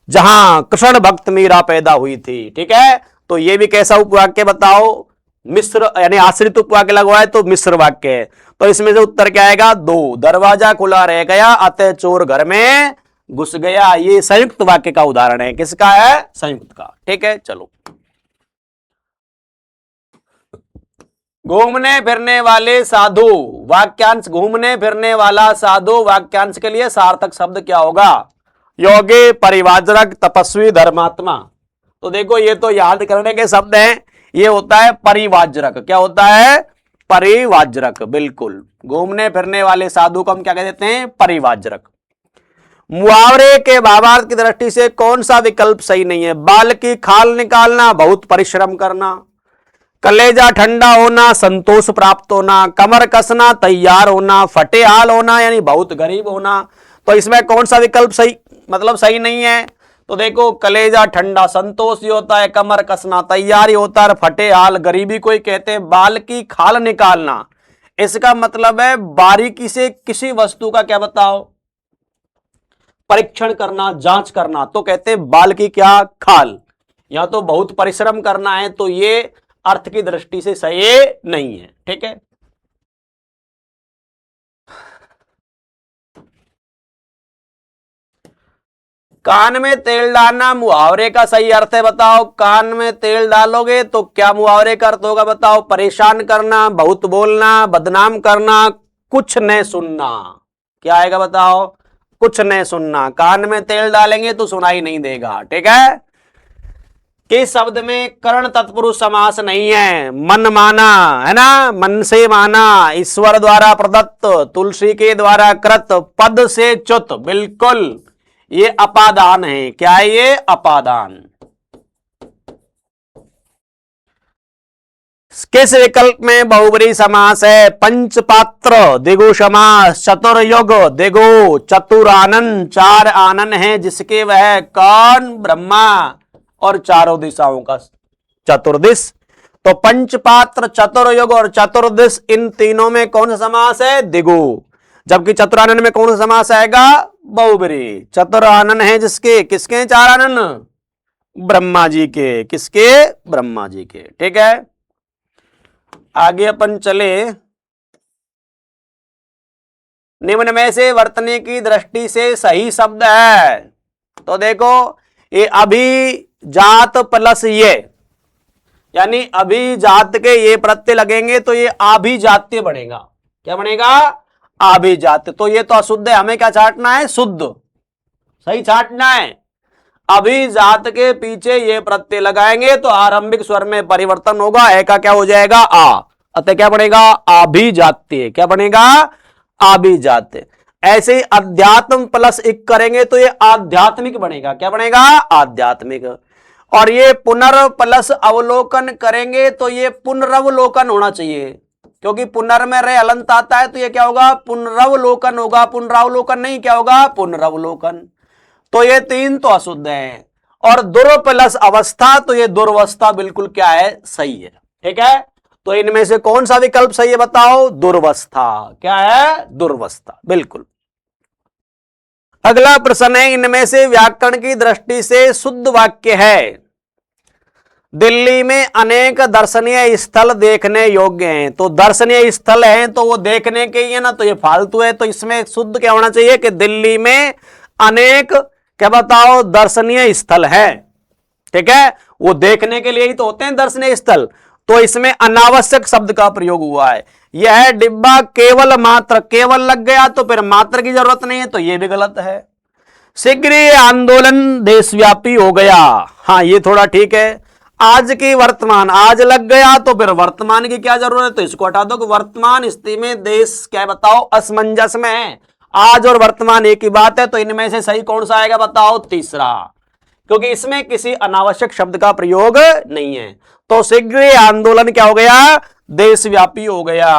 जहां कृष्ण भक्त मीरा पैदा हुई थी। ठीक है। तो ये भी कैसा उपवाक्य बताओ? मिश्र, यानी आश्रित उपवाक्य लगा हुआ है तो मिश्र वाक्य है। तो इसमें से उत्तर क्या आएगा? 2। दरवाजा खुला रह गया, अतः चोर घर में घुस गया। ये संयुक्त वाक्य का उदाहरण है। किसका है? संयुक्त का। ठीक है। चलो, घूमने फिरने वाले साधु वाक्यांश। घूमने फिरने वाला साधु वाक्यांश के लिए सार्थक शब्द क्या होगा? योगी, परिवाजक, तपस्वी, धर्मात्मा। तो देखो ये तो याद करने के शब्द हैं। ये होता है परिवाजक। क्या होता है? परिवाजक। बिल्कुल, घूमने फिरने वाले साधु को हम क्या कह देते हैं? परिवाजक। मुहावरे के भावार्थ की दृष्टि से कौन सा विकल्प सही नहीं है? बाल की खाल निकालना, बहुत परिश्रम करना। कलेजा ठंडा होना, संतोष प्राप्त होना। कमर कसना, तैयार होना। फटे हाल होना, यानी बहुत गरीब होना। तो इसमें कौन सा विकल्प सही, मतलब सही नहीं है? तो देखो, कलेजा ठंडा संतोष ही होता है, कमर कसना तैयारी होता है, फटे हाल गरीबी को ही कहते हैं। बाल की खाल निकालना, इसका मतलब है बारीकी से किसी वस्तु का क्या बताओ? परीक्षण करना, जांच करना, तो कहते हैं बाल की क्या? खाल। या तो बहुत परिश्रम करना है, तो ये अर्थ की दृष्टि से सही नहीं है। ठीक है। कान में तेल डालना मुहावरे का सही अर्थ है, बताओ। कान में तेल डालोगे तो क्या मुहावरे का अर्थ होगा बताओ? परेशान करना, बहुत बोलना, बदनाम करना, कुछ न सुनना। क्या आएगा बताओ? कुछ न सुनना। कान में तेल डालेंगे तो सुनाई नहीं देगा। ठीक है। किस शब्द में कर्ण तत्पुरुष समास नहीं है? मन माना, है ना, मन से माना, ईश्वर द्वारा प्रदत्त, तुलसी के द्वारा कृत, पद से च्युत। बिल्कुल, ये अपादान है। क्या है ये? अपादान। किस विकल्प में बहुब्रीहि समास है? पंचपात्र, दिगु समास, चतुर्युग, दिगु, चतुरानन, चार आनन है जिसके वह कौन? ब्रह्मा, और चारों दिशाओं का चतुर्दिश। तो पंचपात्र, चतुर्युग और चतुर्दिश, इन तीनों में कौन सा समास है? दिगु। जबकि चतुरानन में कौन सा समास आएगा? बहुब्रीहि। चतुरानन है जिसके, किसके? चार आनन, ब्रह्मा जी के। किसके? ब्रह्मा जी के। ठीक है। आगे अपन चले। निम्न में से वर्तने की दृष्टि से सही शब्द है। तो देखो, ये अभिजात प्लस ये, यानी अभिजात के ये प्रत्यय लगेंगे तो ये आभिजात्य बनेगा। क्या बनेगा? आभिजात्य। तो ये तो अशुद्ध है, हमें क्या छाटना है? शुद्ध। सही छाटना है। अभिजात के पीछे ये प्रत्यय लगाएंगे तो आरंभिक स्वर में परिवर्तन होगा। ए का क्या हो जाएगा? आ। अतः क्या बनेगा? आभिजात्य। क्या बनेगा? आभिजात्य। ऐसे ही अध्यात्म प्लस इक करेंगे तो ये आध्यात्मिक बनेगा। क्या बनेगा? आध्यात्मिक। और ये पुनर् प्लस अवलोकन करेंगे तो ये पुनरवलोकन होना चाहिए, क्योंकि पुनर् में रे हलंत आता है तो ये क्या होगा, पुनरवलोकन होगा। पुनरावलोकन नहीं, क्या होगा, पुनरवलोकन। तो ये तीन तो अशुद्ध है। और दुर प्लस अवस्था, तो ये दुर्वस्था बिल्कुल क्या है, सही है। ठीक है, तो इनमें से कौन सा विकल्प सही है बताओ, दुर्वस्था। क्या है, दुर्वस्था, बिल्कुल। अगला प्रश्न है, इनमें से व्याकरण की दृष्टि से शुद्ध वाक्य है, दिल्ली में अनेक दर्शनीय स्थल देखने योग्य हैं। तो दर्शनीय स्थल हैं तो वो देखने के ही है ना, तो ये फालतू है। तो इसमें शुद्ध क्या होना चाहिए कि दिल्ली में अनेक, क्या बताओ, दर्शनीय स्थल है। ठीक है, वो देखने के लिए ही तो होते हैं दर्शनीय स्थल। तो इसमें अनावश्यक शब्द का प्रयोग हुआ है। यह डिब्बा केवल मात्र, केवल लग गया तो फिर मात्र की जरूरत नहीं है, तो यह भी गलत है। शीघ्र ये आंदोलन देशव्यापी हो गया, हाँ ये थोड़ा ठीक है। आज की वर्तमान, आज लग गया तो फिर वर्तमान की क्या जरूरत है, तो इसको हटा दो कि वर्तमान स्थिति में देश, क्या बताओ, असमंजस में है। आज और वर्तमान एक ही बात है। तो इनमें से सही कौन सा आएगा बताओ, तीसरा, क्योंकि इसमें किसी अनावश्यक शब्द का प्रयोग नहीं है। तो शीघ्र आंदोलन क्या हो गया, देशव्यापी हो गया।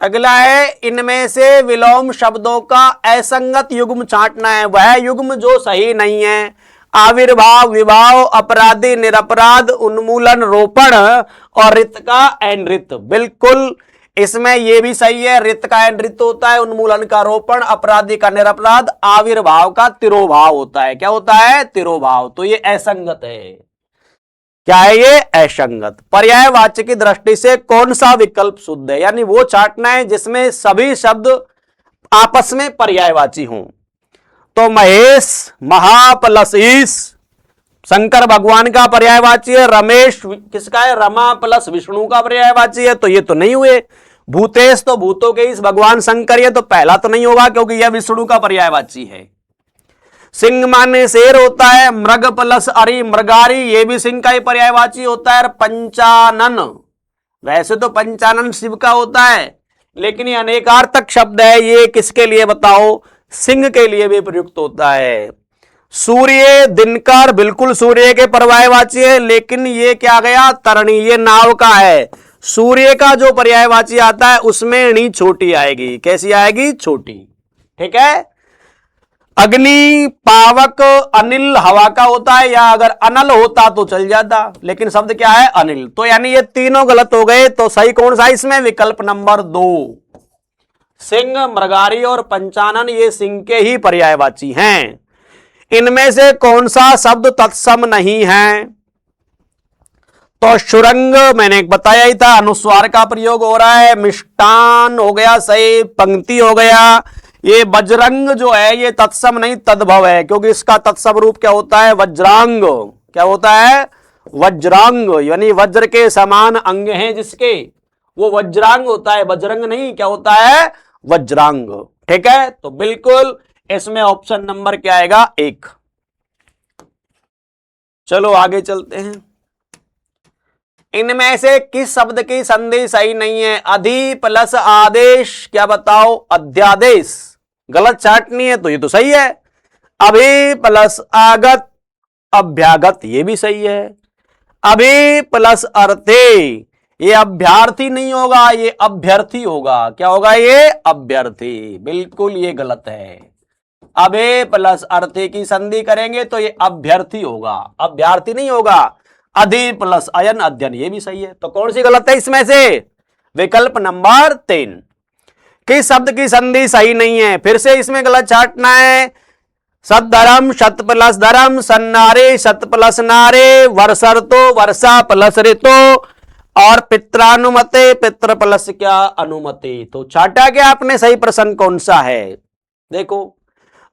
अगला है, इनमें से विलोम शब्दों का असंगत युग्म छांटना है, वह युग्म जो सही नहीं है। आविर्भाव, विभाव, अपराधी, निरपराध, उन्मूलन, रोपण और रित का अनृत। बिल्कुल इसमें यह भी सही है, रित का अनृत होता है, उन्मूलन का रोपण, अपराधी का निरपराध, आविर्भाव का तिरोभाव होता है। क्या होता है, तिरोभाव। तो ये असंगत है। क्या है ये, असंगत। पर्यायवाची की दृष्टि से कौन सा विकल्प शुद्ध है, यानी वो छांटना है जिसमें सभी शब्द आपस में पर्यायवाची हों। तो महेश, महा प्लस ईश शंकर भगवान का पर्यायवाची है। रमेश किसका है, रमा प्लस विष्णु का पर्यायवाची है, तो ये तो नहीं हुए। भूतेश तो भूतों के ईश भगवान शंकर, ये तो पहला तो नहीं होगा क्योंकि यह विष्णु का पर्यायवाची है। सिंह माने शेर होता है। मृग प्लस अरि मृगारी, ये भी सिंह का ही पर्यायवाची होता है। पंचानन, वैसे तो पंचानन शिव का होता है, लेकिन ये अनेकार्थक शब्द है, ये किसके लिए बताओ, सिंह के लिए भी प्रयुक्त होता है। सूर्य, दिनकर, बिल्कुल सूर्य के पर्यायवाची है, लेकिन ये क्या गया, तरणी, ये नाव का है। सूर्य का जो पर्यायवाची आता है उसमें णी छोटी आएगी। कैसी आएगी, छोटी। ठीक है। अग्नि, पावक, अनिल हवा का होता है, या अगर अनल होता तो चल जाता, लेकिन शब्द क्या है, अनिल। तो यानी ये तीनों गलत हो गए। तो सही कौन सा इसमें, विकल्प नंबर 2। सिंह, मृगारी और पंचानन ये सिंह के ही पर्यायवाची हैं। इनमें से कौन सा शब्द तत्सम नहीं है, तो सुरंग मैंने बताया ही था, अनुस्वार का प्रयोग हो रहा है। मिष्टान हो गया सही, पंक्ति हो गया। ये वज्रंग जो है ये तत्सम नहीं, तद्भव है, क्योंकि इसका तत्सम रूप क्या होता है, वज्रांग। क्या होता है, वज्रांग, यानी वज्र के समान अंग हैं जिसके, वो वज्रांग होता है, वज्रंग नहीं। क्या होता है, वज्रांग। ठीक है, तो बिल्कुल इसमें ऑप्शन नंबर क्या आएगा, 1। चलो आगे चलते हैं। इनमें से किस शब्द की संधि सही नहीं है, अधि प्लस आदेश, क्या बताओ, अध्यादेश। गलत छांटनी है तो ये तो सही है। अभि प्लस आगत, अभ्यागत, ये भी सही है। अभि प्लस अर्थे, ये अभ्यार्थी नहीं होगा, ये अभ्यर्थी होगा। क्या होगा, ये अभ्यर्थी। बिल्कुल ये गलत है। अभे प्लस अर्थे की संधि करेंगे तो ये अभ्यर्थी होगा, अभ्यर्थी नहीं होगा। अधि प्लस अयन, अध्ययन, ये भी सही है। तो कौन सी गलत है इसमें से, विकल्प नंबर 3। किस शब्द की संधि सही नहीं है, फिर से इसमें गलत छांटना है। सद्धर्म, शत प्लस धर्म, सन्नारे, शत प्लस नारे, वर्षर्तो, वर्षा प्लस ऋतो, और पित्रानुमते, पित्र प्लस क्या, अनुमति। तो छाटा क्या आपने, सही प्रश्न कौन सा है, देखो।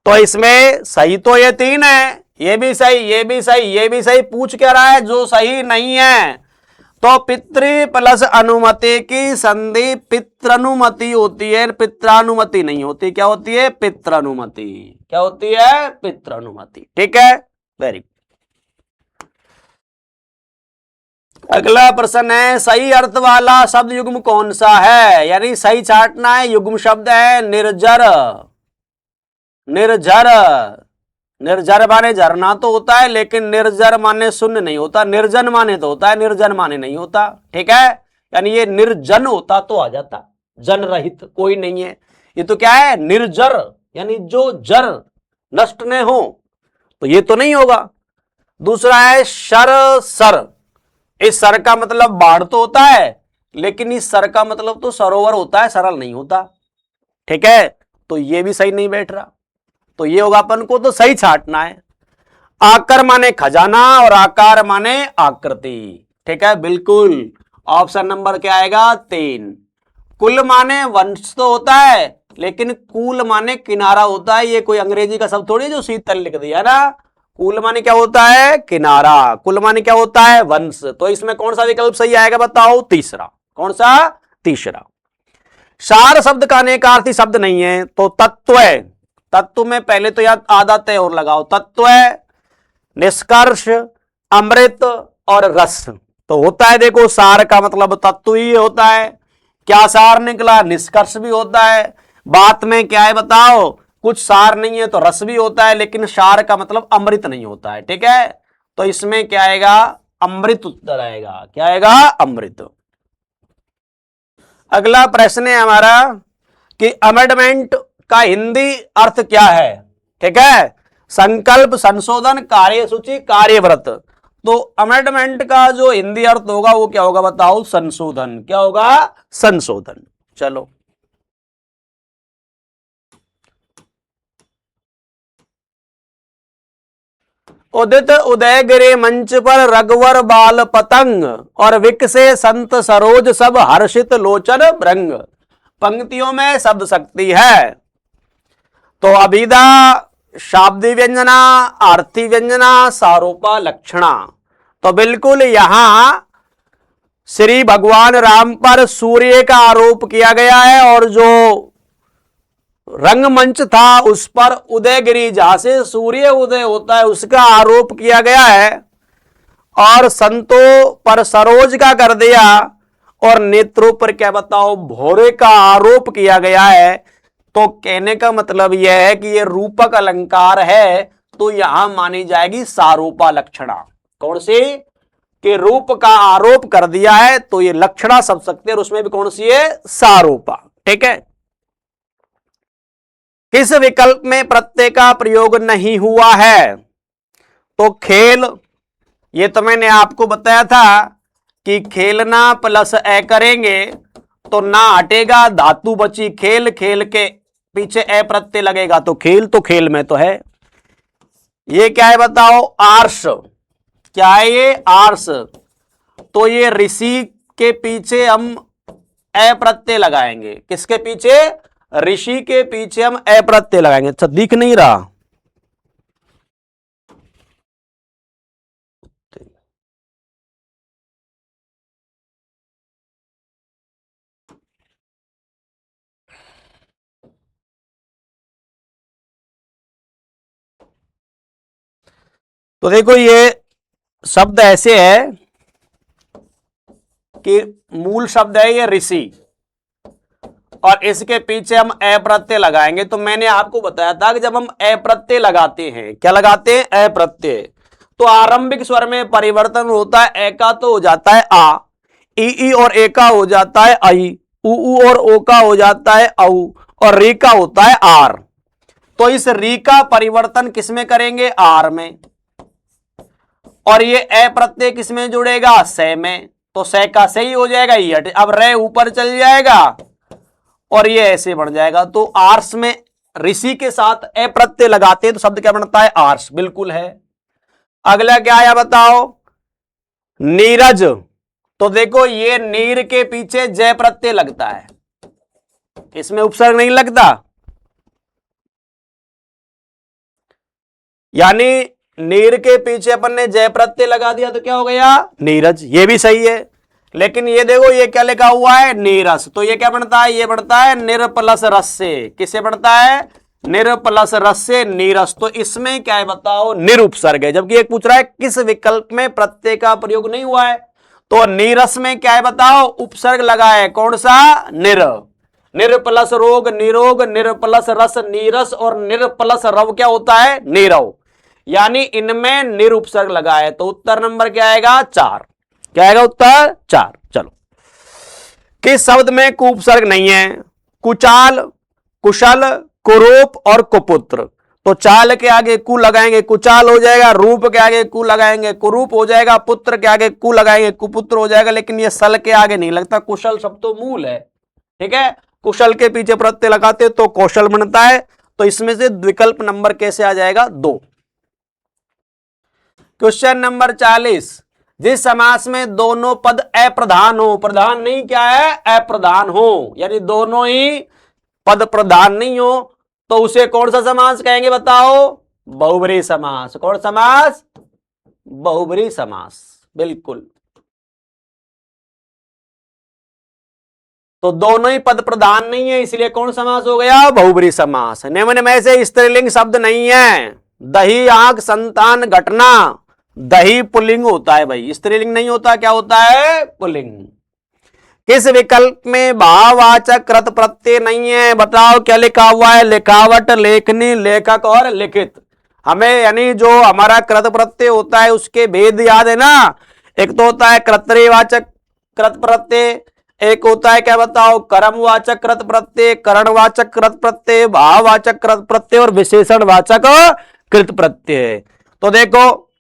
तो इसमें सही तो ये 3 है, ये भी सही, ये भी सही, ये भी सही। पूछ क्या रहा है, जो सही नहीं है। तो पितृ प्लस अनुमति की संधि पित्रानुमति होती है, पित्रानुमति नहीं होती। क्या होती है, पित्रानुमति। क्या होती है, पित्रानुमति। ठीक है, वेरी गुड। अगला प्रश्न है, सही अर्थ वाला शब्द युग्म कौन सा है, यानी सही छांटना है। युग्म शब्द है निर्जर, निर्झर, निर्झर माने झरना तो होता है, लेकिन निर्जर माने शून्य नहीं होता, निर्जन माने तो होता है, निर्जन माने नहीं होता। ठीक है, यानी ये निर्जन होता तो आ जाता, जन रहित कोई नहीं है। ये तो क्या है, निर्जर, यानी जो जर नष्ट न हो, तो ये तो नहीं होगा। दूसरा है शर सर, इस सर का मतलब बाढ़ तो होता है, लेकिन इस सर का मतलब तो सरोवर होता है, सरल नहीं होता। ठीक है, तो ये भी सही नहीं बैठ रहा, तो ये होगा अपन को तो सही छांटना है। आकर माने खजाना और आकार माने आकृति। ठीक है, बिल्कुल ऑप्शन नंबर क्या आएगा, 3। कुल माने वंश तो होता है, लेकिन कूल माने किनारा होता है। ये कोई अंग्रेजी का शब्द थोड़ी जो शीतल लिख दिया ना। कुल माने क्या होता है, किनारा। कुल माने क्या होता है, वंश। तो इसमें कौन सा विकल्प सही आएगा बताओ, तीसरा। कौन सा, तीसरा। सार शब्द का अनेकार्थी शब्द नहीं है, तो तत्व है। तत्व में पहले तो याद आधा तय और लगाओ, तत्व है, निष्कर्ष, अमृत और रस। तो होता है, देखो सार का मतलब तत्व ही होता है। क्या सार निकला, निष्कर्ष भी होता है। बात में क्या है बताओ, कुछ सार नहीं है तो रस भी होता है, लेकिन सार का मतलब अमृत नहीं होता है। ठीक है, तो इसमें क्या आएगा, अमृत उत्तर आएगा। क्या आएगा, अमृत। अगला प्रश्न है हमारा कि अमेंडमेंट का हिंदी अर्थ क्या है। ठीक है, संकल्प, संशोधन, कार्यसूची, कार्यव्रत। तो अमेंडमेंट का जो हिंदी अर्थ होगा वो क्या होगा बताओ, संशोधन। क्या होगा, संशोधन। चलो, उदित उदय गिरे मंच पर रघुवर बाल पतंग, और विकसे संत सरोज सब हर्षित लोचन भृंग। पंक्तियों में शब्द शक्ति है, तो अभिधा, शाब्दी व्यंजना, आरती व्यंजना, सारूपा लक्षणा। तो बिल्कुल यहां श्री भगवान राम पर सूर्य का आरोप किया गया है, और जो रंगमंच था उस पर उदयगिरी, जहां से सूर्य उदय होता है, उसका आरोप किया गया है। और संतों पर सरोज का कर दिया, और नेत्रों पर क्या बताओ, भौरे का आरोप किया गया है। तो कहने का मतलब यह है कि यह रूपक अलंकार है, तो यहां मानी जाएगी सारूपा लक्षणा। कौन सी, कि रूप का आरोप कर दिया है, तो ये लक्षणा शब्द सकते हैं, और उसमें भी कौन सी है, सारूपा। ठीक है, किस विकल्प में प्रत्यय का प्रयोग नहीं हुआ है, तो खेल। ये तो मैंने आपको बताया था कि खेलना प्लस ए करेंगे तो ना हटेगा, धातु बची खेल, खेल के पीछे ए प्रत्यय लगेगा, तो खेल, तो खेल में तो है। ये क्या है बताओ, आर्ष। क्या है ये, आर्ष। तो ये ऋषि के पीछे हम ए प्रत्यय लगाएंगे, किसके पीछे, ऋषि के पीछे हम ए प्रत्यय लगाएंगे। अच्छा, दिख नहीं रहा, तो देखो ये शब्द ऐसे है कि मूल शब्द है ये ऋषि, और इसके पीछे हम ए प्रत्यय लगाएंगे। तो मैंने आपको बताया था कि जब हम ए प्रत्यय लगाते हैं, क्या लगाते हैं, ए प्रत्यय, तो आरंभिक स्वर में परिवर्तन होता है। ए का तो हो जाता है आ, ई और ए का हो जाता है आई, उ और ओ का हो जाता है औ, और री का होता है आर। तो इस री का परिवर्तन किसमें करेंगे, आर में, और ये ए प्रत्यय किसमें जुड़ेगा, से में। तो से का से ही हो जाएगा ये, अब रे ऊपर चल जाएगा और ये ऐसे बढ़ जाएगा। तो आर्स में ऋषि के साथ ए प्रत्यय लगाते हैं तो शब्द क्या बनता है, आर्स। बिल्कुल है। अगला क्या आया बताओ, नीरज। तो देखो ये नीर के पीछे जय प्रत्यय लगता है, इसमें उपसर्ग नहीं लगता, यानी नीर के पीछे अपन ने जय प्रत्यय लगा दिया तो क्या हो गया, नीरज। ये भी सही है, लेकिन ये देखो ये क्या लिखा हुआ है, नीरस। तो ये क्या बनता है, ये बनता है निर प्लस रस से। किससे बनता है, निर प्लस रस से नीरस। तो इसमें क्या है बताओ, निरुपसर्ग है। जबकि एक पूछ रहा है किस विकल्प में प्रत्यय का प्रयोग नहीं हुआ है, तो नीरस में क्या है बताओ, उपसर्ग लगा है। कौन सा, निर। निर प्लस रोग निरोग, निर प्लस रस नीरस, और निर प्लस रव क्या होता है? नीरव। यानी इनमें निर उपसर्ग लगा है, तो उत्तर नंबर क्या आएगा? 4। क्या आएगा उत्तर? 4। चलो, किस शब्द में कु उपसर्ग नहीं है? कुचाल, कुशल, कुरूप और कुपुत्र। तो चाल के आगे कु लगाएंगे कुचाल हो जाएगा, रूप के आगे कु लगाएंगे कुरूप हो जाएगा, पुत्र के आगे कु लगाएंगे कुपुत्र हो जाएगा, लेकिन ये सल के आगे नहीं लगता। कुशल शब्द तो मूल है, ठीक है, कुशल के पीछे प्रत्यय लगाते तो कौशल बनता है। तो इसमें से विकल्प नंबर कैसे आ जाएगा? 2। क्वेश्चन नंबर 40, जिस समास में दोनों पद अप्रधान हो, प्रधान नहीं क्या है? अप्रधान हो, यानी दोनों ही पद प्रधान नहीं हो, तो उसे कौन सा समास कहेंगे बताओ? बहुब्रीहि समास। कौन समास? बहुब्रीहि समास, बिल्कुल। तो दोनों ही पद प्रधान नहीं है, इसलिए कौन समास हो गया? बहुब्रीहि समास। निम्न में से स्त्रीलिंग शब्द नहीं है। दही, आंख, संतान, घटना। दही पुल्लिंग होता है भाई, स्त्रीलिंग नहीं होता। क्या होता है? पुल्लिंग। किस विकल्प में भाववाचक कृत प्रत्यय नहीं है? बताओ क्या लिखा हुआ है? लिखावट, लेखनी, लेखक और लिखित। हमें यानी जो हमारा कृत प्रत्यय होता है उसके भेद याद है ना। एक तो होता है कर्तृवाचक कृत प्रत्यय, एक होता है क्या बताओ? कर्मवाचक कृत प्रत्यय, करणवाचक कृत प्रत्यय, भाववाचक कृत प्रत्यय और विशेषणवाचक कृत प्रत्यय। तो देखो,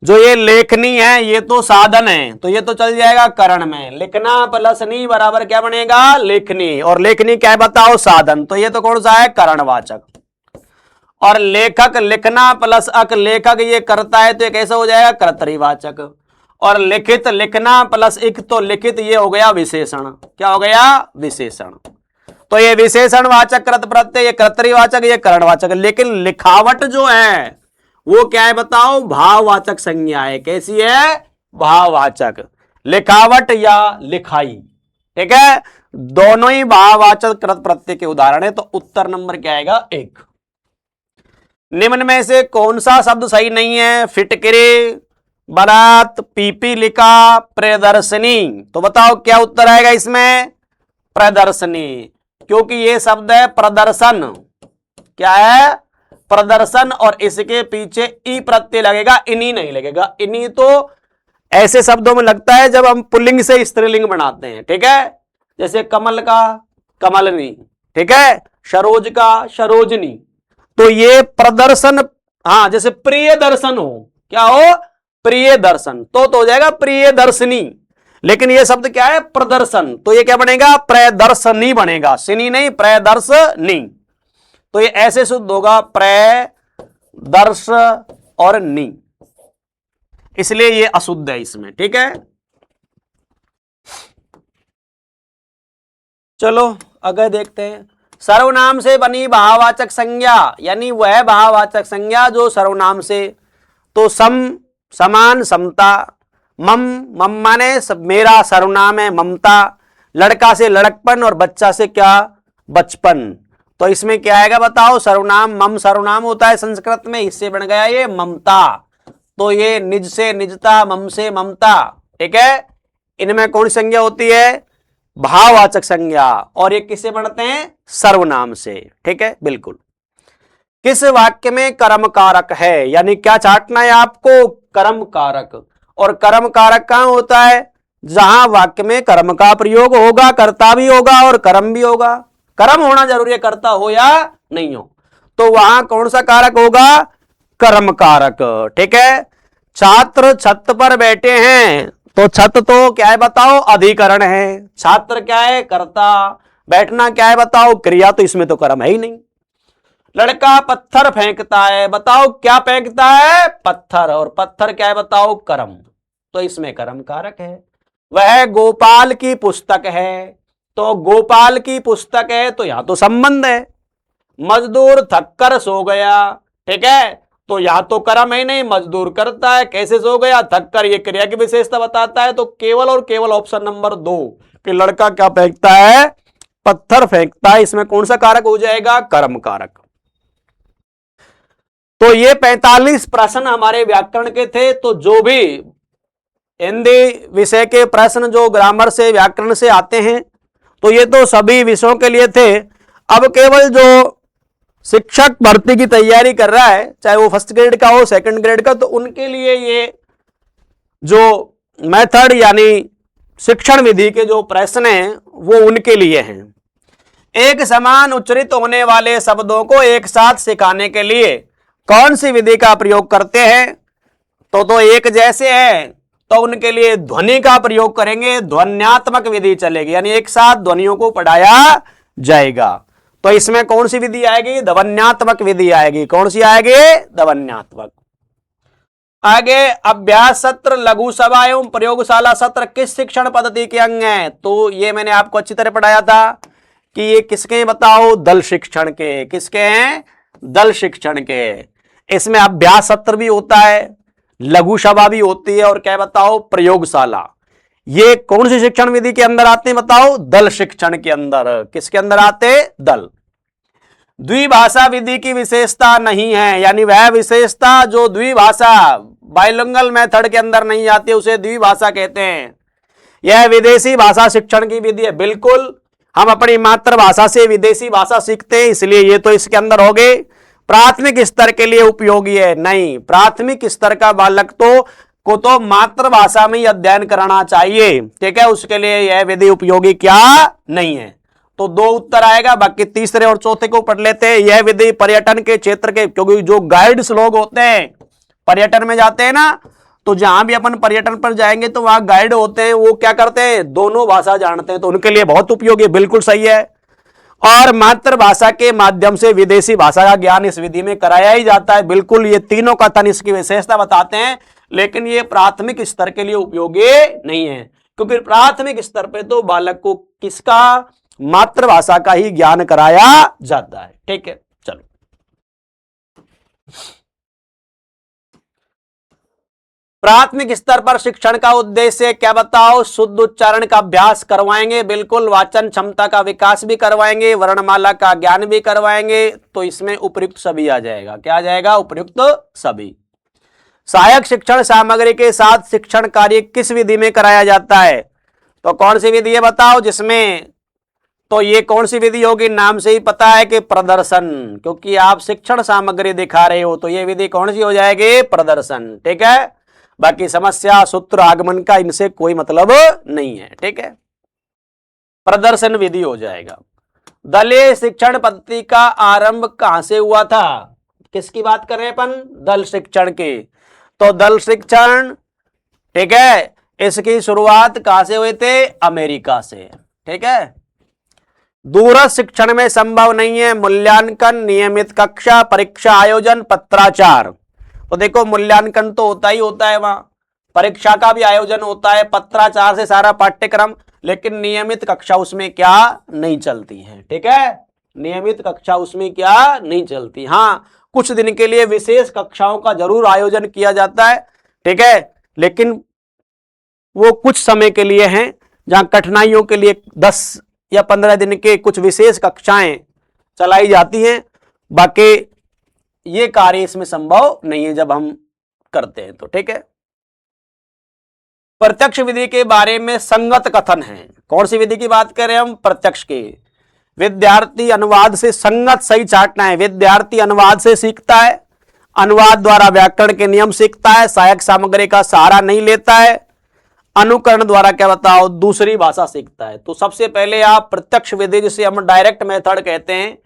जो ये लेखनी है ये तो साधन है, तो ये तो चल जाएगा करण में। लिखना प्लस नी बराबर क्या बनेगा? लेखनी। और लेखनी क्या है बताओ? साधन। तो ये तो कौन सा है? करणवाचक। और लेखक, लिखना प्लस अक, लेखक ये करता है तो ये कैसा हो जाएगा? कर्तृवाचक। और लिखित, लिखना प्लस इक, तो लिखित ये हो गया विशेषण। क्या हो गया? विशेषण। तो ये विशेषणवाचक कृत प्रत्यय, ये कर्तृवाचक, ये करणवाचक। लेकिन लिखावट जो है वो क्या है बताओ? भाववाचक संज्ञा है। कैसी है? भाववाचक। लिखावट या लिखाई, ठीक है, दोनों ही भाववाचक कृत प्रत्यय के उदाहरण है। तो उत्तर नंबर क्या आएगा? 1। निम्न में से कौन सा शब्द सही नहीं है? फिटकिरी, बारात, पीपीलिका, प्रदर्शनी। तो बताओ क्या उत्तर आएगा इसमें? प्रदर्शनी, क्योंकि ये शब्द है प्रदर्शन। क्या है? प्रदर्शन। और इसके पीछे ई प्रत्यय लगेगा, इनी नहीं लगेगा। इनी तो ऐसे शब्दों में लगता है जब हम पुल्लिंग से स्त्रीलिंग बनाते हैं, ठीक है, जैसे कमल का कमलनी, ठीक है, सरोज का सरोजनी। तो ये प्रदर्शन, हाँ, जैसे प्रिय दर्शन हो, क्या हो? प्रिय दर्शन, तो हो जाएगा प्रिय दर्शनी। लेकिन ये शब्द क्या है? प्रदर्शन, तो ये क्या बनेगा? प्रदर्शनी बनेगा, सिनी नहीं, प्रदर्शनी। तो ये ऐसे शुद्ध होगा प्रदर्श और नी, इसलिए ये अशुद्ध है इसमें, ठीक है। चलो अगर देखते हैं, सर्वनाम से बनी भाववाचक संज्ञा, यानी वह भाववाचक संज्ञा जो सर्वनाम से, तो सम, समान, समता। मम, मम माने मेरा सर्वनाम है ममता। लड़का से लड़कपन और बच्चा से क्या? बचपन। तो इसमें क्या आएगा बताओ? सर्वनाम, मम सर्वनाम होता है संस्कृत में, इससे बन गया ये ममता। तो ये निज से निजता, मम से ममता, ठीक है। इनमें कौन सी संज्ञा होती है? भाववाचक संज्ञा। और ये किससे बनते हैं? सर्वनाम से, ठीक है, बिल्कुल। किस वाक्य में कर्म कारक है? यानी क्या चाटना है आपको? कर्म कारक। और कर्म कारक कहां होता है? जहां वाक्य में कर्म का प्रयोग होगा, कर्ता भी होगा और कर्म भी होगा। कर्म होना जरूरी है, कर्ता हो या नहीं हो, तो वहां कौन सा कारक होगा? कर्म कारक, ठीक है। छात्र छत पर बैठे हैं, तो छत तो क्या है बताओ? अधिकरण है। छात्र क्या है? कर्ता। बैठना क्या है बताओ? क्रिया। तो इसमें तो कर्म है ही नहीं। लड़का पत्थर फेंकता है, बताओ क्या फेंकता है? पत्थर। और पत्थर क्या है बताओ? कर्म। तो इसमें कर्म कारक है। वह गोपाल की पुस्तक है, तो गोपाल की पुस्तक है, तो यहां तो संबंध है। मजदूर थककर सो गया, ठीक है, तो यहां तो कर्म है नहीं, मजदूर करता है। कैसे सो गया? थककर। ये क्रिया की विशेषता बताता है। तो केवल और केवल ऑप्शन नंबर 2 कि लड़का क्या फेंकता है? पत्थर फेंकता है, इसमें कौन सा कारक हो जाएगा? कर्म कारक। तो ये 45 प्रश्न हमारे व्याकरण के थे। तो जो भी हिंदी विषय के प्रश्न जो ग्रामर से व्याकरण से आते हैं, तो ये तो सभी विषयों के लिए थे। अब केवल जो शिक्षक भर्ती की तैयारी कर रहा है, चाहे वो फर्स्ट ग्रेड का हो सेकंड ग्रेड का, तो उनके लिए ये जो मेथड यानी शिक्षण विधि के जो प्रश्न हैं वो उनके लिए हैं। एक समान उच्चारित होने वाले शब्दों को एक साथ सिखाने के लिए कौन सी विधि का प्रयोग करते हैं? तो एक जैसे है तो उनके लिए ध्वनि का प्रयोग करेंगे, ध्वन्यात्मक विधि चलेगी, यानी एक साथ ध्वनियों को पढ़ाया जाएगा। तो इसमें कौन सी विधि आएगी? ध्वन्यात्मक विधि आएगी। कौन सी आएगी? ध्वन्यात्मक। आगे अभ्यास सत्र, लघु सभा एवं प्रयोगशाला सत्र किस शिक्षण पद्धति के अंग हैं? तो ये मैंने आपको अच्छी तरह पढ़ाया था कि ये किसके हैं बताओ? दल शिक्षण के। किसके हैं? दल शिक्षण के। इसमें अभ्यास सत्र भी होता है, लघु सभा भी होती है, और क्या बताओ? प्रयोगशाला। ये कौन सी शिक्षण विधि के अंदर आते हैं बताओ? दल शिक्षण के अंदर। किसके अंदर आते? दल। द्विभाषा विधि की विशेषता नहीं है, यानी वह विशेषता जो द्विभाषा बाइलिंगुअल मेथड के अंदर नहीं आती उसे द्विभाषा कहते हैं। यह विदेशी भाषा शिक्षण की विधि है। बिल्कुल, हम अपनी मातृभाषा से विदेशी भाषा सीखते हैं, इसलिए ये तो इसके अंदर हो गए। प्राथमिक स्तर के लिए उपयोगी है? नहीं, प्राथमिक स्तर का बालक को तो मातृभाषा में ही अध्ययन कराना चाहिए, ठीक है, उसके लिए यह विधि उपयोगी क्या नहीं है। तो दो उत्तर आएगा, बाकी तीसरे और चौथे को पढ़ लेते हैं। यह विधि पर्यटन के क्षेत्र के, क्योंकि जो गाइड्स लोग होते हैं पर्यटन में जाते हैं ना, तो जहां भी अपन पर्यटन पर जाएंगे तो वहां गाइड होते हैं, वो क्या करते हैं? दोनों भाषा जानते हैं, तो उनके लिए बहुत उपयोगी। बिल्कुल सही है। और मातृभाषा के माध्यम से विदेशी भाषा का ज्ञान इस विधि में कराया ही जाता है। बिल्कुल, ये तीनों कथन इसकी विशेषता बताते हैं, लेकिन ये प्राथमिक स्तर के लिए उपयोगी नहीं है, क्योंकि प्राथमिक स्तर पे तो बालक को किसका? मातृभाषा का ही ज्ञान कराया जाता है। ठीक है, चलो प्राथमिक स्तर पर शिक्षण का उद्देश्य क्या बताओ? शुद्ध उच्चारण का अभ्यास करवाएंगे, बिल्कुल, वाचन क्षमता का विकास भी करवाएंगे, वर्णमाला का ज्ञान भी करवाएंगे। तो इसमें उपयुक्त सभी आ जाएगा। क्या आ जाएगा? उपयुक्त सभी। सहायक शिक्षण सामग्री के साथ शिक्षण कार्य किस विधि में कराया जाता है? तो कौन सी विधि है बताओ? जिसमें तो ये कौन सी विधि होगी? नाम से ही पता है कि प्रदर्शन, क्योंकि आप शिक्षण सामग्री दिखा रहे हो, तो ये विधि कौन सी हो जाएगी? प्रदर्शन। ठीक है, बाकी समस्या, सूत्र, आगमन का इनसे कोई मतलब नहीं है। ठीक है, प्रदर्शन विधि हो जाएगा। दलीय शिक्षण पद्धति का आरंभ कहां से हुआ था? किसकी बात कर रहे हैं अपन? दल शिक्षण की। तो दल शिक्षण, ठीक है, इसकी शुरुआत कहां से हुए थे? अमेरिका से। ठीक है, दूरस्थ शिक्षण में संभव नहीं है मूल्यांकन, नियमित कक्षा, परीक्षा आयोजन, पत्राचार। तो देखो, मूल्यांकन तो होता ही होता है, वहां परीक्षा का भी आयोजन होता है, पत्राचार से सारा पाठ्यक्रम, लेकिन नियमित कक्षा उसमें क्या नहीं चलती है। ठीक है, नियमित कक्षा उसमें क्या नहीं चलती। हाँ, कुछ दिन के लिए विशेष कक्षाओं का जरूर आयोजन किया जाता है, ठीक है, लेकिन वो कुछ समय के लिए हैं, जहां कठिनाइयों के लिए 10 या 15 दिन के कुछ विशेष कक्षाएं चलाई जाती हैं। बाकी ये कार्य इसमें संभव नहीं है जब हम करते हैं तो। ठीक है, प्रत्यक्ष विधि के बारे में संगत कथन है। कौन सी विधि की बात कर रहे हैं हम? प्रत्यक्ष की। विद्यार्थी अनुवाद से, संगत सही चाटना है, विद्यार्थी अनुवाद से सीखता है, अनुवाद द्वारा व्याकरण के नियम सीखता है, सहायक सामग्री का सहारा नहीं लेता है, अनुकरण द्वारा क्या बताओ? दूसरी भाषा सीखता है। तो सबसे पहले आप प्रत्यक्ष विधि, जिसे हम डायरेक्ट मेथड कहते हैं,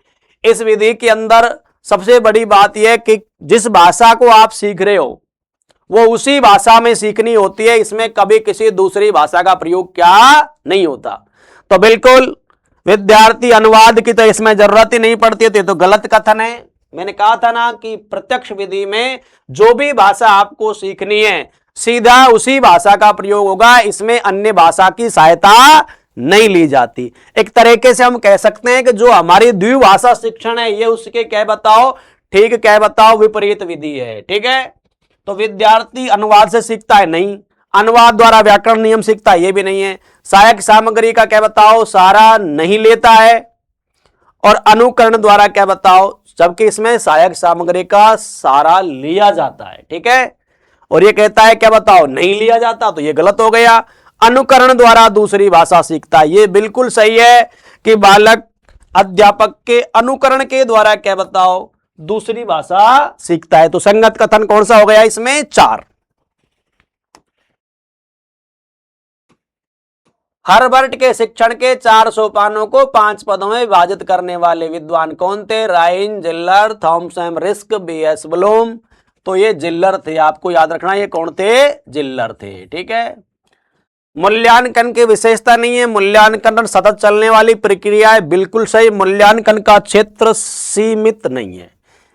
इस विधि के अंदर सबसे बड़ी बात यह कि जिस भाषा को आप सीख रहे हो वो उसी भाषा में सीखनी होती है, इसमें कभी किसी दूसरी भाषा का प्रयोग क्या नहीं होता। तो बिल्कुल विद्यार्थी अनुवाद की तो इसमें जरूरत ही नहीं पड़ती है, तो गलत कथन है। मैंने कहा था ना कि प्रत्यक्ष विधि में जो भी भाषा आपको सीखनी है सीधा उसी भाषा का प्रयोग होगा, इसमें अन्य भाषा की सहायता नहीं ली जाती। एक तरीके से हम कह सकते हैं कि जो हमारी द्विभाषा शिक्षण है ये उसके क्या बताओ? ठीक, क्या बताओ? विपरीत विधि है। ठीक है, तो विद्यार्थी अनुवाद से सीखता है? नहीं। अनुवाद द्वारा व्याकरण नियम सीखता है? ये भी नहीं है। सहायक सामग्री का क्या बताओ? सहारा नहीं लेता है। और अनुकरण द्वारा क्या बताओ? जबकि इसमें सहायक सामग्री का सहारा लिया जाता है। ठीक है, और ये कहता है क्या बताओ? नहीं लिया जाता, तो ये गलत हो गया। अनुकरण द्वारा दूसरी भाषा सीखता है। ये बिल्कुल सही है कि बालक अध्यापक के अनुकरण के द्वारा क्या बताओ दूसरी भाषा सीखता है। तो संगत कथन कौन सा हो गया इसमें 4। हर्बर्ट के शिक्षण के 4 सोपानों को 5 पदों में विभाजित करने वाले विद्वान कौन थे? राइन, जिल्लर, थॉमसन रिस्क, बीएस ब्लूम। तो ये जिल्लर थे, आपको याद रखना ये कौन थे? जिल्लर थे। ठीक है। मूल्यांकन की विशेषता नहीं है, मूल्यांकन सतत चलने वाली प्रक्रिया है। बिल्कुल सही। मूल्यांकन का क्षेत्र सीमित नहीं है,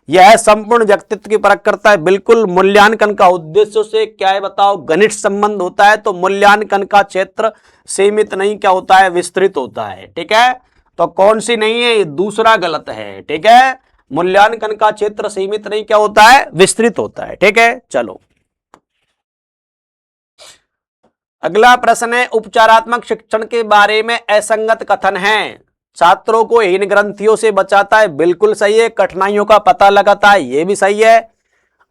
यह संपूर्ण व्यक्तित्व की परख करता है। बिल्कुल। मूल्यांकन का उद्देश्य से क्या है बताओ? घनिष्ठ संबंध होता है। तो मूल्यांकन का क्षेत्र सीमित नहीं क्या होता है? विस्तृत होता है। ठीक है। तो कौन सी नहीं है? दूसरा गलत है। ठीक है। मूल्यांकन का क्षेत्र सीमित नहीं क्या होता है? विस्तृत होता है। ठीक है। चलो अगला प्रश्न है, उपचारात्मक शिक्षण के बारे में असंगत कथन है। छात्रों को हीन ग्रंथियों से बचाता है। बिल्कुल सही है। कठिनाइयों का पता लगाता है। यह भी सही है।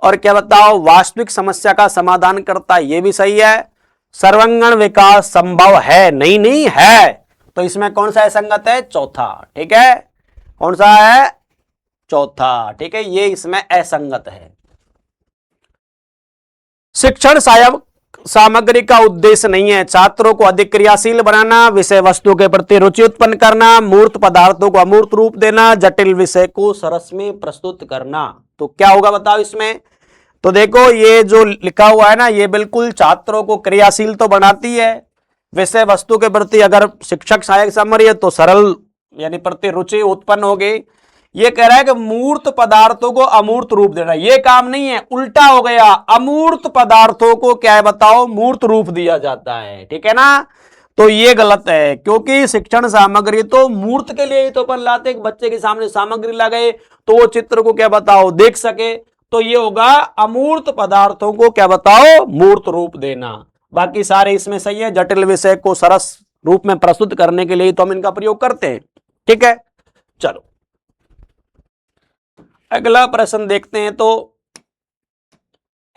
और क्या बताओ? वास्तविक समस्या का समाधान करता है। यह भी सही है। सर्वांगीण विकास संभव है। नहीं है। तो इसमें कौन सा असंगत है? चौथा। ठीक है। कौन सा है? चौथा। ठीक है। ये इसमें असंगत है। शिक्षण सामग्री का उद्देश्य नहीं है छात्रों को अधिक क्रियाशील बनाना, विषय वस्तु के प्रति रुचि उत्पन्न करना, मूर्त पदार्थों को अमूर्त रूप देना, जटिल विषय को सरस में प्रस्तुत करना। तो क्या होगा बताओ इसमें? तो देखो ये जो लिखा हुआ है ना, ये बिल्कुल छात्रों को क्रियाशील तो बनाती है। विषय वस्तु के प्रति अगर शिक्षक सहायक सामग्री है तो सरल यानी प्रति रुचि उत्पन्न होगी। ये कह रहा है कि मूर्त पदार्थों को अमूर्त रूप देना, ये काम नहीं है, उल्टा हो गया। अमूर्त पदार्थों को क्या है बताओ? मूर्त रूप दिया जाता है। ठीक है ना। तो ये गलत है, क्योंकि शिक्षण सामग्री तो मूर्त के लिए ही तो अपन लाते, बच्चे के सामने सामग्री लगाए तो वो चित्र को क्या बताओ? देख सके। तो ये होगा अमूर्त पदार्थों को क्या बताओ? मूर्त रूप देना। बाकी सारे इसमें सही है। जटिल विषय को सरस रूप में प्रस्तुत करने के लिए तो हम इनका प्रयोग करते हैं। ठीक है। चलो अगला प्रश्न देखते हैं। तो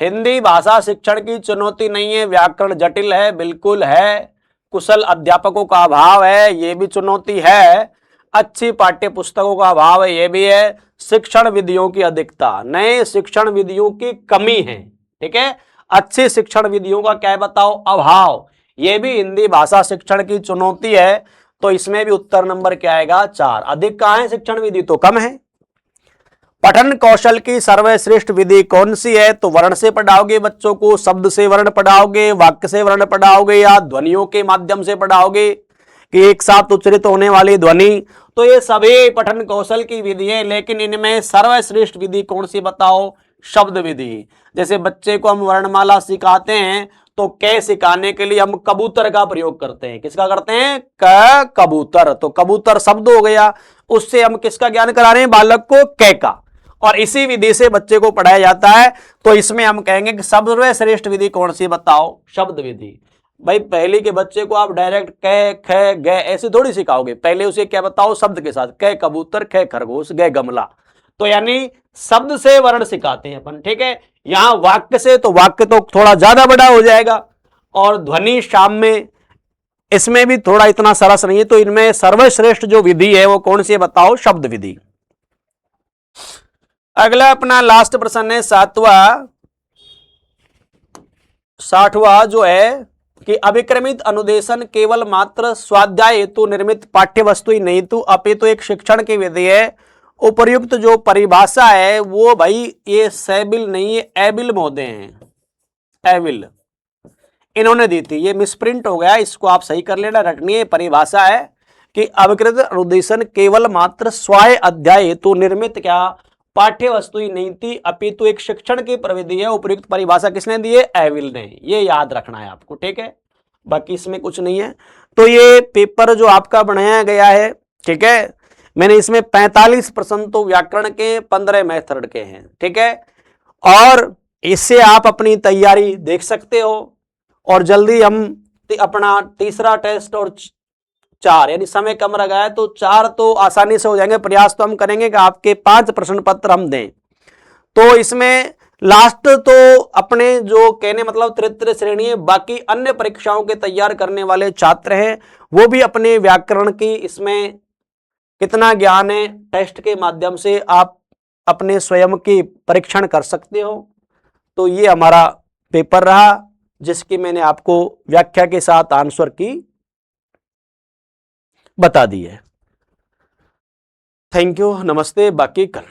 हिंदी भाषा शिक्षण की चुनौती नहीं है, व्याकरण जटिल है। बिल्कुल है। कुशल अध्यापकों का अभाव है, यह भी चुनौती है। अच्छी पाठ्य पुस्तकों का अभाव है, यह भी है। शिक्षण विधियों की अधिकता, नए शिक्षण विधियों की कमी है। ठीक है। अच्छी शिक्षण विधियों का क्या बताओ? अभाव, यह भी हिंदी भाषा शिक्षण की चुनौती है। तो इसमें भी उत्तर नंबर क्या आएगा? 4। अधिक कहां है शिक्षण विधि? तो कम है। पठन कौशल की सर्वश्रेष्ठ विधि कौन सी है? तो वर्ण से पढ़ाओगे बच्चों को, शब्द से वर्ण पढ़ाओगे, वाक्य से वर्ण पढ़ाओगे, या ध्वनियों के माध्यम से पढ़ाओगे कि एक साथ उच्चारित होने वाली ध्वनि। तो ये सभी पठन कौशल की विधि है, लेकिन इनमें सर्वश्रेष्ठ विधि कौन सी बताओ? शब्द विधि। जैसे बच्चे को हम वर्णमाला सिखाते हैं तो क सिखाने के लिए हम कबूतर का प्रयोग करते हैं। किसका करते हैं? क कबूतर। तो कबूतर शब्द हो गया, उससे हम किसका ज्ञान करा रहे हैं? बालक को क का। और इसी विधि से बच्चे को पढ़ाया जाता है। तो इसमें हम कहेंगे कि सर्वश्रेष्ठ विधि कौन सी बताओ? शब्द विधि। भाई पहले के बच्चे को आप डायरेक्ट क ख ग ऐसे थोड़ी सिखाओगे, पहले उसे क्या बताओ? शब्द के साथ, क कबूतर, ख खरगोश, ग गमला। तो यानी शब्द से वर्ण सिखाते हैं अपन। ठीक है। यहां वाक्य से, तो वाक्य तो थोड़ा ज्यादा बड़ा हो जाएगा, और ध्वनि शाम में, इसमें भी थोड़ा इतना सरस नहीं है। तो इनमें सर्वश्रेष्ठ जो विधि है वो कौन सी है बताओ? शब्द विधि। अगला अपना लास्ट प्रश्न है 60वां जो है कि अभिक्रमित अनुदेशन केवल मात्र स्वाध्याय हेतु निर्मित पाठ्य वस्तु ही नहीं तो अपितु एक शिक्षण की विधि है। उपर्युक्त जो परिभाषा है वो भाई ये सैबिल नहीं है, एबिल महोदय हैं। एबिल इन्होंने दी थी, ये मिसप्रिंट हो गया, इसको आप सही कर लेना। रटनी है परिभाषा है कि अभिकृत अनुदेशन केवल मात्र स्वाय अध्याय हेतु निर्मित क्या पाठ्य वस्तु ही नहीं थी अपितु एक शिक्षण की प्रविधि है। उपयुक्त परिभाषा किसने दी है? एविल ने। ये याद रखना है आपको। ठीक है। बाकी इसमें कुछ नहीं है। तो ये पेपर जो आपका बनाया गया है, ठीक है, मैंने इसमें 45 प्रश्न तो व्याकरण के, 15 मेथड के हैं। ठीक है। और इससे आप अपनी तैयारी देख सकते हो। और जल्दी हम अपना तीसरा टेस्ट और 4 यानी समय कम रहा है तो 4 तो आसानी से हो जाएंगे। प्रयास तो हम करेंगे कि आपके 5 प्रश्न पत्र हम दें। तो इसमें लास्ट तो अपने जो कहने मतलब तृतीय श्रेणी है, बाकी अन्य परीक्षाओं के तैयार करने वाले छात्र हैं वो भी अपने व्याकरण की इसमें कितना ज्ञान है टेस्ट के माध्यम से आप अपने स्वयं की परीक्षण कर सकते हो। तो ये हमारा पेपर रहा जिसकी मैंने आपको व्याख्या के साथ आंसर की बता दी है। थैंक यू, नमस्ते, बाकी कल।